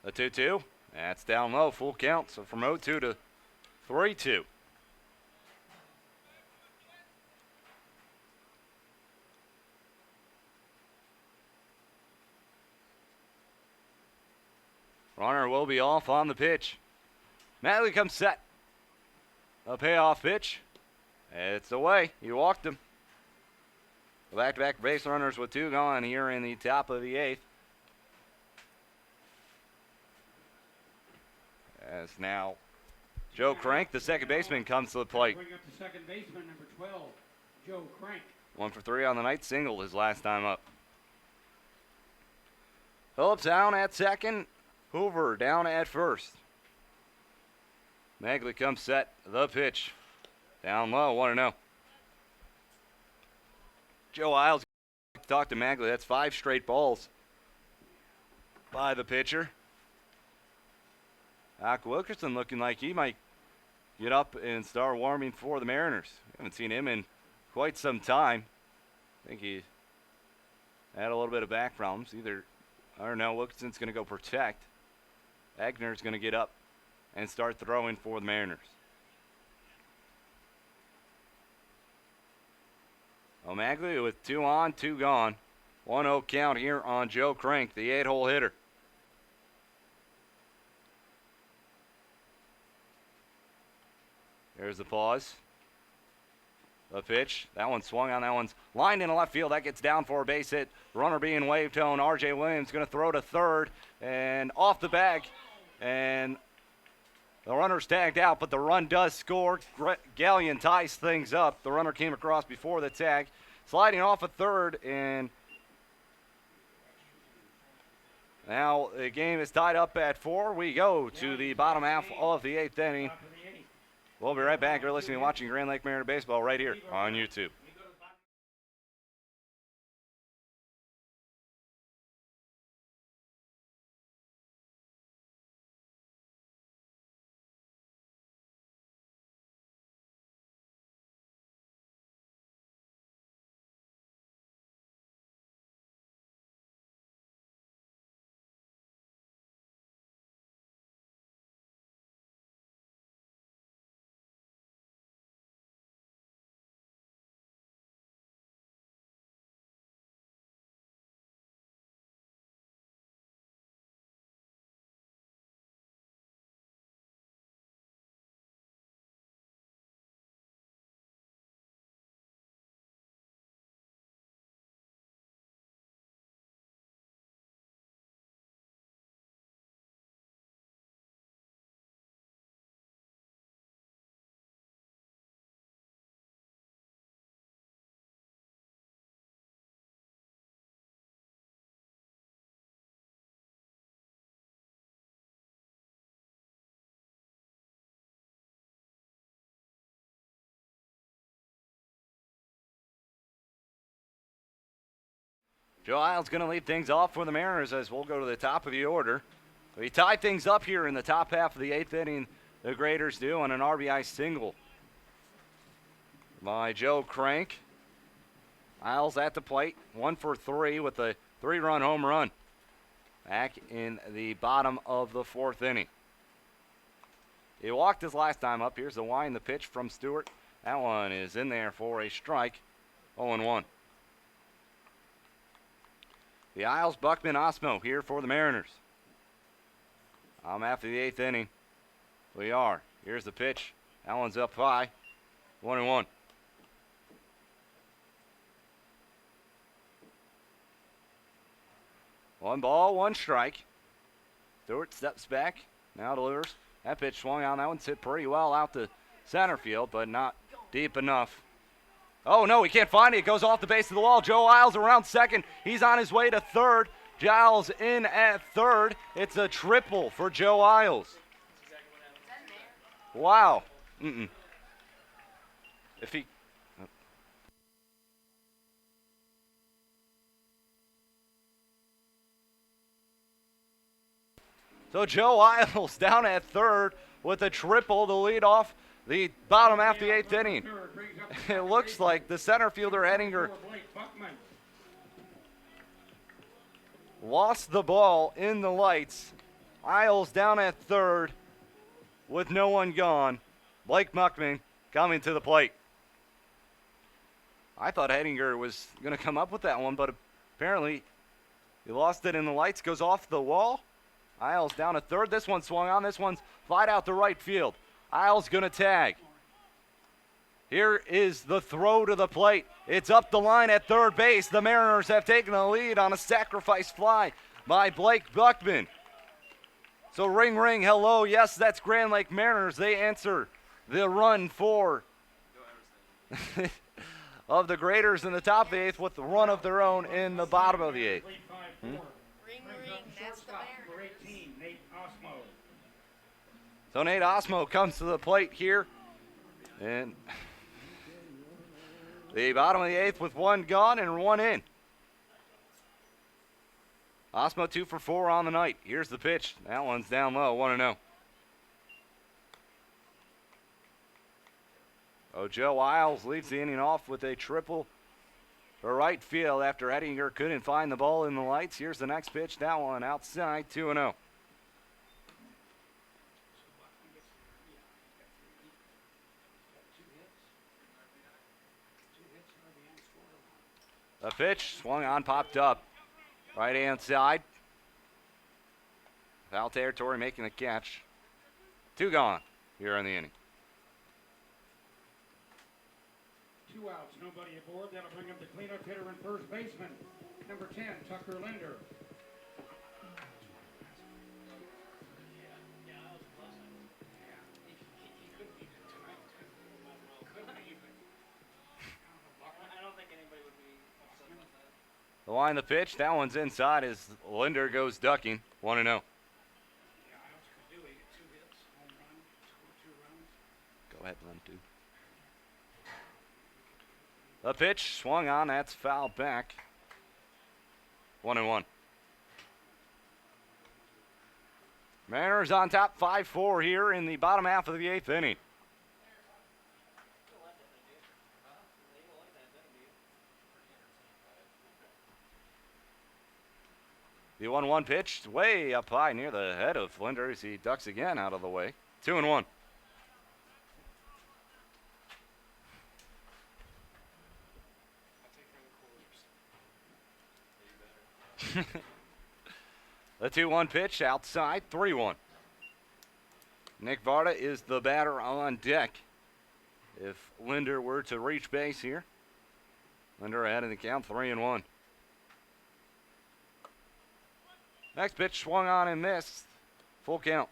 [SPEAKER 3] A 2-2. That's down low. Full count. So from 0-2 to 3-2. Runner will be off on the pitch. Magley comes set. A payoff pitch. It's away. He walked him. Back-to-back base runners with 2 gone here in the top of the 8th. As now Joe Crank, the second baseman, comes to the plate.
[SPEAKER 4] Bring up the second baseman, number 12, Joe Crank.
[SPEAKER 3] 1 for 3 on the night, single his last time up. Phillips down at second. Hoover down at first. Magley comes set. The pitch. Down low, 1-0. Joe Isles talked to Magley. That's 5 straight balls by the pitcher. Wilkerson looking like he might get up and start warming for the Mariners. Haven't seen him in quite some time. I think he had a little bit of back problems. I don't know, Wilkerson's going to go protect. Agner's going to get up and start throwing for the Mariners. O'Magley with 2 on, 2 gone. 1-0 count here on Joe Crank, the 8-hole hitter. There's the pause. The pitch. That one swung on. That one's lined in left field. That gets down for a base hit. Runner being waved on. R.J. Williams going to throw to third and off the bag. And the runner's tagged out, but the run does score. Galion ties things up. The runner came across before the tag. Sliding off a third, and Now the game is tied up at 4. We go to the bottom half of the 8th inning.
[SPEAKER 4] Top of the 8th.
[SPEAKER 3] We'll be right back. You're listening and watching Grand Lake Mariner Baseball right here on YouTube.
[SPEAKER 4] We go to the bottom.
[SPEAKER 3] Joe Isles going to lead things off for the Mariners as we'll go to the top of the order. We tied things up here in the top half of the 8th inning. The Graders do on an RBI single by Joe Crank. Isles at the plate, 1 for 3 with a 3-run home run back in the bottom of the 4th inning. He walked his last time up. Here's the wind, the pitch from Stewart. That one is in there for a strike, 0-1. The Isles, Buckman, Osmo here for the Mariners. After the 8th inning. We are. Here's the pitch. That one's up high. 1-1. One ball, one strike. Stewart steps back. Now delivers. That pitch swung on. That one's hit pretty well out to center field, but not deep enough. Oh, no, he can't find it. It goes off the base of the wall. Joe Isles around second. He's on his way to third. Giles in at third. It's a triple for Joe Isles. Wow. If he... So Joe Isles down at third with a triple to lead off the bottom half of the 8th inning. It looks like the center fielder Ettinger lost the ball in the lights. Isles down at third with no one gone. Blake Muckman coming to the plate. I thought Ettinger was going to come up with that one, but apparently he lost it in the lights. Goes off the wall. Isles down at third. This one swung on. This one's flied out to right field. Isles going to tag. Here is the throw to the plate. It's up the line at third base. The Mariners have taken the lead on a sacrifice fly by Blake Buckman. So ring, ring, hello. Yes, that's Grand Lake Mariners. They answer the run for of the Graders in the top of the 8th with the run of their own in the bottom of the 8th.
[SPEAKER 7] Ring, ring, that's the Mariners.
[SPEAKER 3] So Nate Osmo comes to the plate here. And the bottom of the 8th with one gone and one in. Osmo 2 for 4 on the night. Here's the pitch. That one's down low, 1-0. Joe Isles leads the inning off with a triple for right field after Ettinger couldn't find the ball in the lights. Here's the next pitch. That one outside, 2-0. The pitch swung on, popped up. Right hand side. Foul territory making the catch. 2 gone here in the inning.
[SPEAKER 4] 2 outs, nobody aboard. That'll bring up the cleanup hitter and first baseman, number 10, Tucker Linder.
[SPEAKER 3] The line, the pitch. That one's inside as Linder goes ducking. 1-0.
[SPEAKER 4] The Isles could do. He get 2 hits, home run, score 2 runs.
[SPEAKER 3] Go ahead and run 2. The pitch swung on. That's fouled back. 1-1. Mariners on top 5-4 here in the bottom half of the 8th inning. The 1-1 pitch way up high near the head of Linder as he ducks again out of the way. 2-1.
[SPEAKER 5] I'll take care of the closers.
[SPEAKER 3] The 2-1 pitch outside. 3-1. Nick Varda is the batter on deck. If Linder were to reach base here, Linder ahead in the count. 3-1. Next pitch swung on and missed. Full count.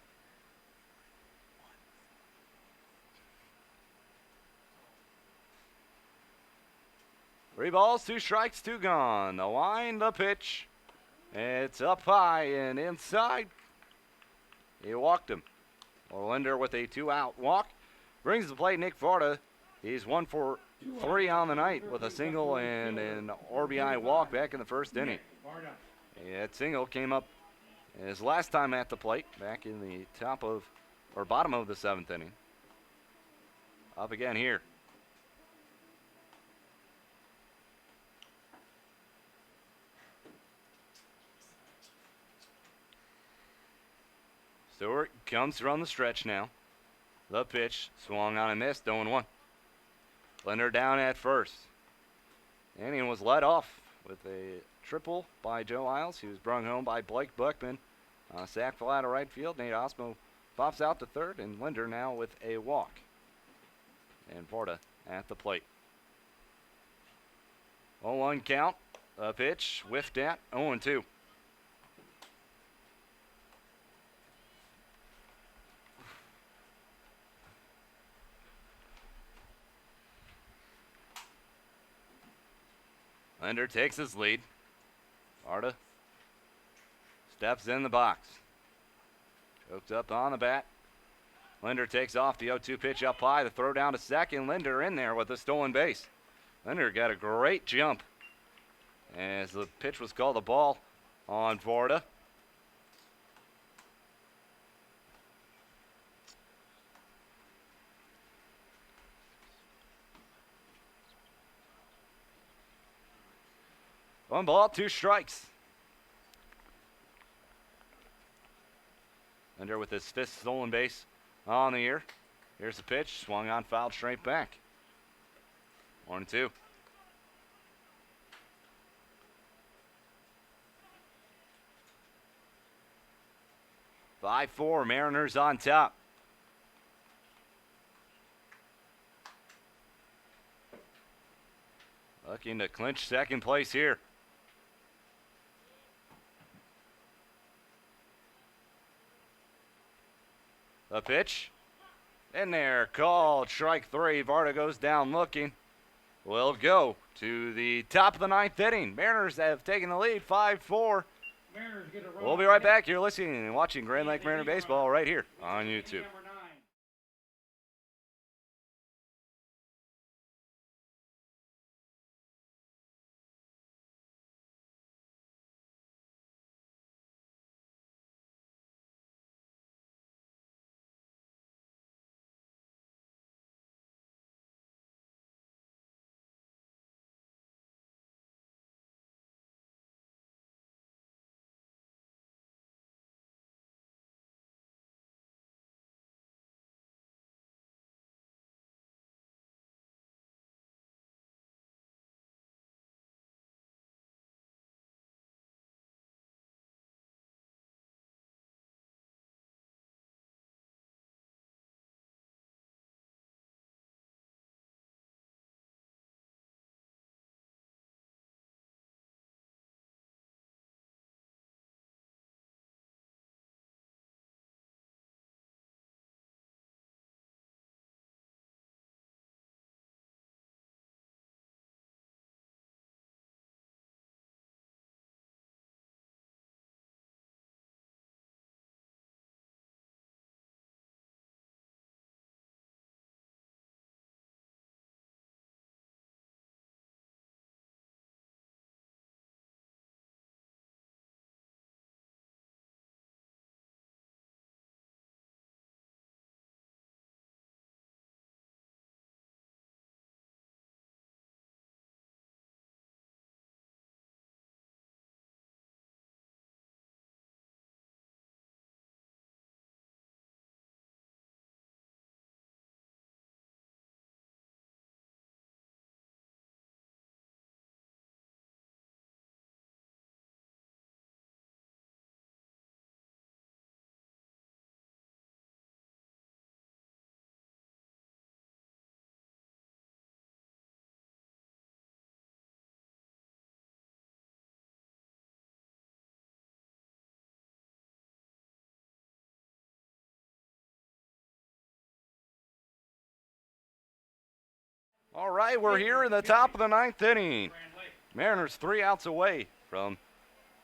[SPEAKER 3] Three balls, 2 strikes, 2 gone. The line, the pitch. It's up high and inside. He walked him. Linder with a 2-out walk. Brings the plate Nick Varda. He's 1 for 3 on the night with a single and an RBI walk back in the first inning.
[SPEAKER 4] Varda.
[SPEAKER 3] That single came up his last time at the plate back in the bottom of the 7th inning. Up again here. Stewart comes from the stretch now. The pitch swung on and missed. 0-1. Linder down at first. Inning was led off with a triple by Joe Isles. He was brung home by Blake Buckman. Sack fly to right field. Nate Osmo pops out to third, and Linder now with a walk. And Varda at the plate. 0-1 count. A pitch whiffed at. 0-2. Linder takes his lead. Varda steps in the box. Chokes up on the bat. Linder takes off the 0-2 pitch up high. The throw down to second. Linder in there with a stolen base. Linder got a great jump as the pitch was called a ball on Varda. One ball, 2 strikes. Linder with his 5th stolen base on the year. Here's the pitch, swung on, fouled straight back. 1-2. Five, 4, Mariners on top. Looking to clinch second place here. The pitch. In there, called strike 3. Varda goes down looking. We'll go to the top of the 9th inning. Mariners have taken the lead, 5-4.
[SPEAKER 4] Mariners get a run.
[SPEAKER 3] We'll be right back. You're listening and watching Grand Lake Mariner Baseball right here on YouTube.
[SPEAKER 4] Number
[SPEAKER 3] All right, we're here in the top of the ninth inning.
[SPEAKER 4] Grand Lake.
[SPEAKER 3] Mariners 3 outs away from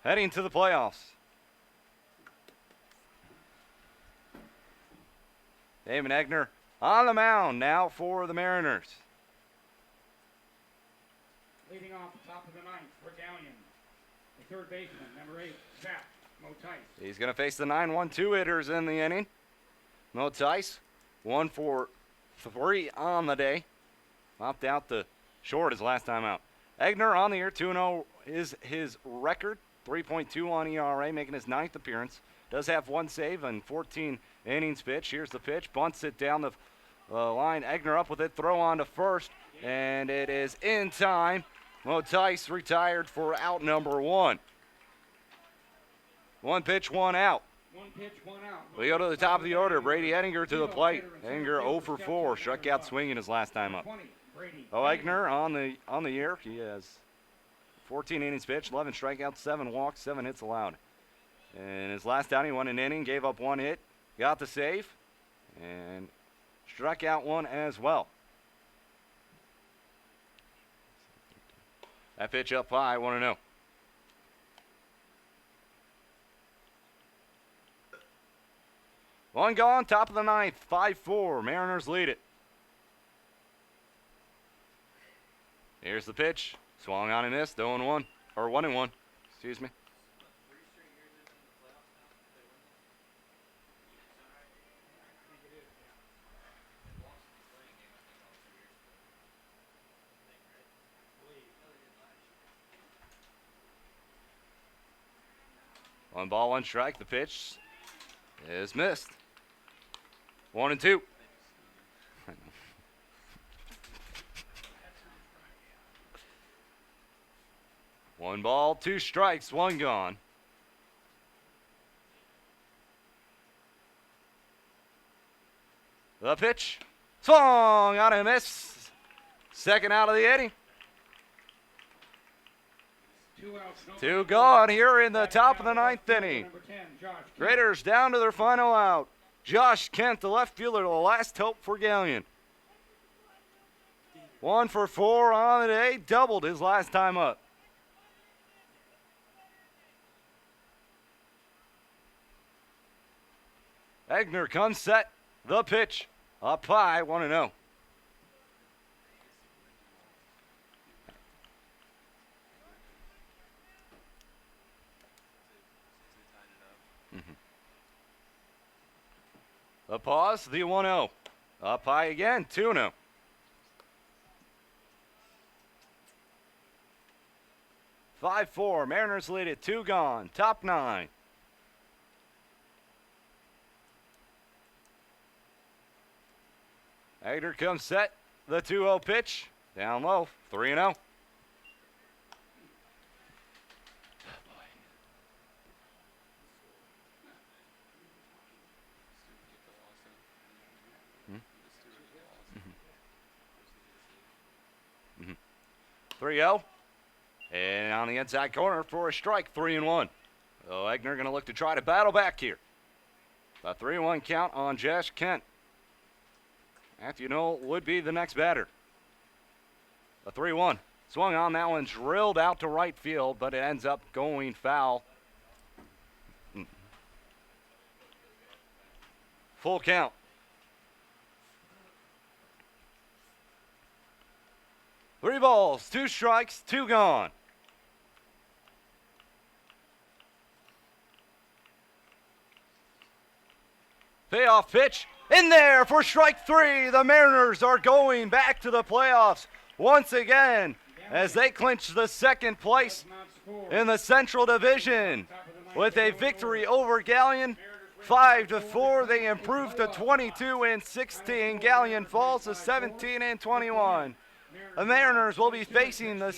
[SPEAKER 3] heading to the playoffs. Damon Egner on the mound now for the Mariners.
[SPEAKER 4] Leading off the top of the ninth for Galion. The third baseman, number 8, Zach Motice.
[SPEAKER 3] He's going to face the 9-1-2 hitters in the inning. Motice, 1 for 3 on the day. Popped out the short his last time out. Egner on the year, 2-0 is his record. 3.2 on ERA, making his 9th appearance. Does have 1 save and 14 innings pitch. Here's the pitch. Bunts it down the line. Egner up with it. Throw on to first. And it is in time. Motice retired for out number 1. 1 pitch, 1 out.
[SPEAKER 4] 1 pitch, 1 out.
[SPEAKER 3] We go to the top of the order. Brady Ettinger to the plate. Ettinger 0 for 4. Struck out swinging his last time up.
[SPEAKER 4] 20, Brady.
[SPEAKER 3] Egner on the year. He has 14 innings pitched, 11 strikeouts, 7 walks, 7 hits allowed. And his last outing, he won an inning, gave up 1 hit, got the save, and struck out 1 as well. That pitch up high, 1-0. One gone, top of the ninth, 5-4. Mariners lead it. Here's the pitch. Swung on and missed, 0-1, or 1-1, excuse me. One ball, 1 strike. The pitch is missed. 1-2. 1 ball, 2 strikes, 1 gone. The pitch, swung on and miss. Second out of the inning.
[SPEAKER 4] 2 outs. No
[SPEAKER 3] 2 gone here in the top of the ninth inning.
[SPEAKER 4] Number 10, Josh Kent.
[SPEAKER 3] Raiders down to their final out. Josh Kent, the left fielder, the last hope for Galion. 1 for 4 on the day, doubled his last time up. Egner comes set, the pitch, up high, 1-0. The pause, the 1-0. Up high again, 2-0. Five, 4. Mariners lead it. 2 gone. Top 9. Egner comes set. The 2-0 pitch. Down low. 3-0. Mm-hmm. 3-0. And on the inside corner for a strike, 3-1. So Egner going to look to try to battle back here. A 3-1 count on Josh Kent. Matthew Knoll would be the next batter. A 3-1. Swung on, that one drilled out to right field, but it ends up going foul. Full count. Three balls, 2 strikes, 2 gone. Payoff pitch in there for strike 3. The Mariners are going back to the playoffs once again as they clinch the second place in the Central Division with a victory over Galion. 5-4. They improved to 22-16. Galion falls to 17-21. The Mariners will be facing the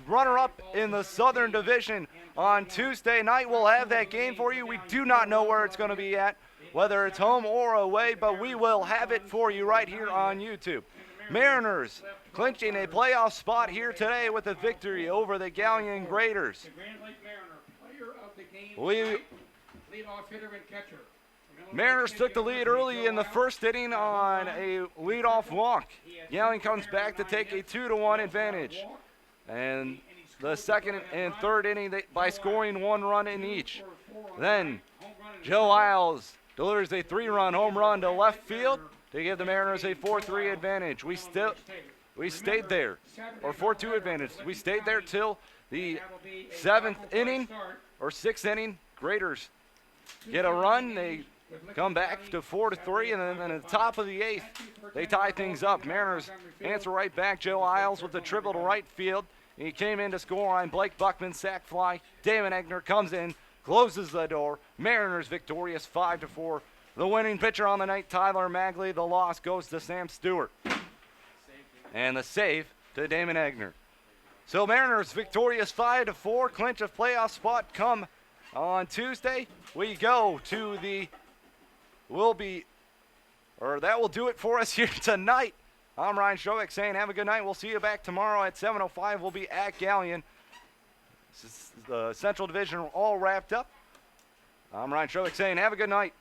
[SPEAKER 3] runner-up in the Southern Division on Tuesday night. We'll have that game for you. We do not know where it's going to be at, whether it's home or away, but we will have it for you right here on YouTube. Mariners clinching a playoff spot here today with a victory over the Galion Raiders.
[SPEAKER 4] The Grand Lake Mariner, player of the game
[SPEAKER 3] We
[SPEAKER 4] tonight, leadoff hitter and catcher. We're going
[SPEAKER 3] Mariners took the lead early in the first inning on a leadoff walk. Galion comes back to take a 2-1 advantage. And the second and third inning by scoring 1 run in each. Then Joe Isles delivers a 3-run home run to left field to give the Mariners a 4-3 advantage. We stayed there, or 4-2 advantage. We stayed there till the 7th inning or 6th inning. Graders get a run. They come back to 4-3, and then at the top of the 8th, they tie things up. Mariners answer right back. Joe Isles with a triple to right field. He came in to score on Blake Buckman's sac fly. Damon Egner comes in, closes the door. Mariners victorious 5-4. The winning pitcher on the night, Tyler Magley. The loss goes to Sam Stewart. And the save to Damon Egner. So Mariners victorious 5-4. Clinch a playoff spot come on Tuesday. We go to that will do it for us here tonight. I'm Ryan Strovick saying have a good night. We'll see you back tomorrow at 7:05. We'll be at Galion. The Central Division all wrapped up. I'm Ryan Strovick saying have a good night.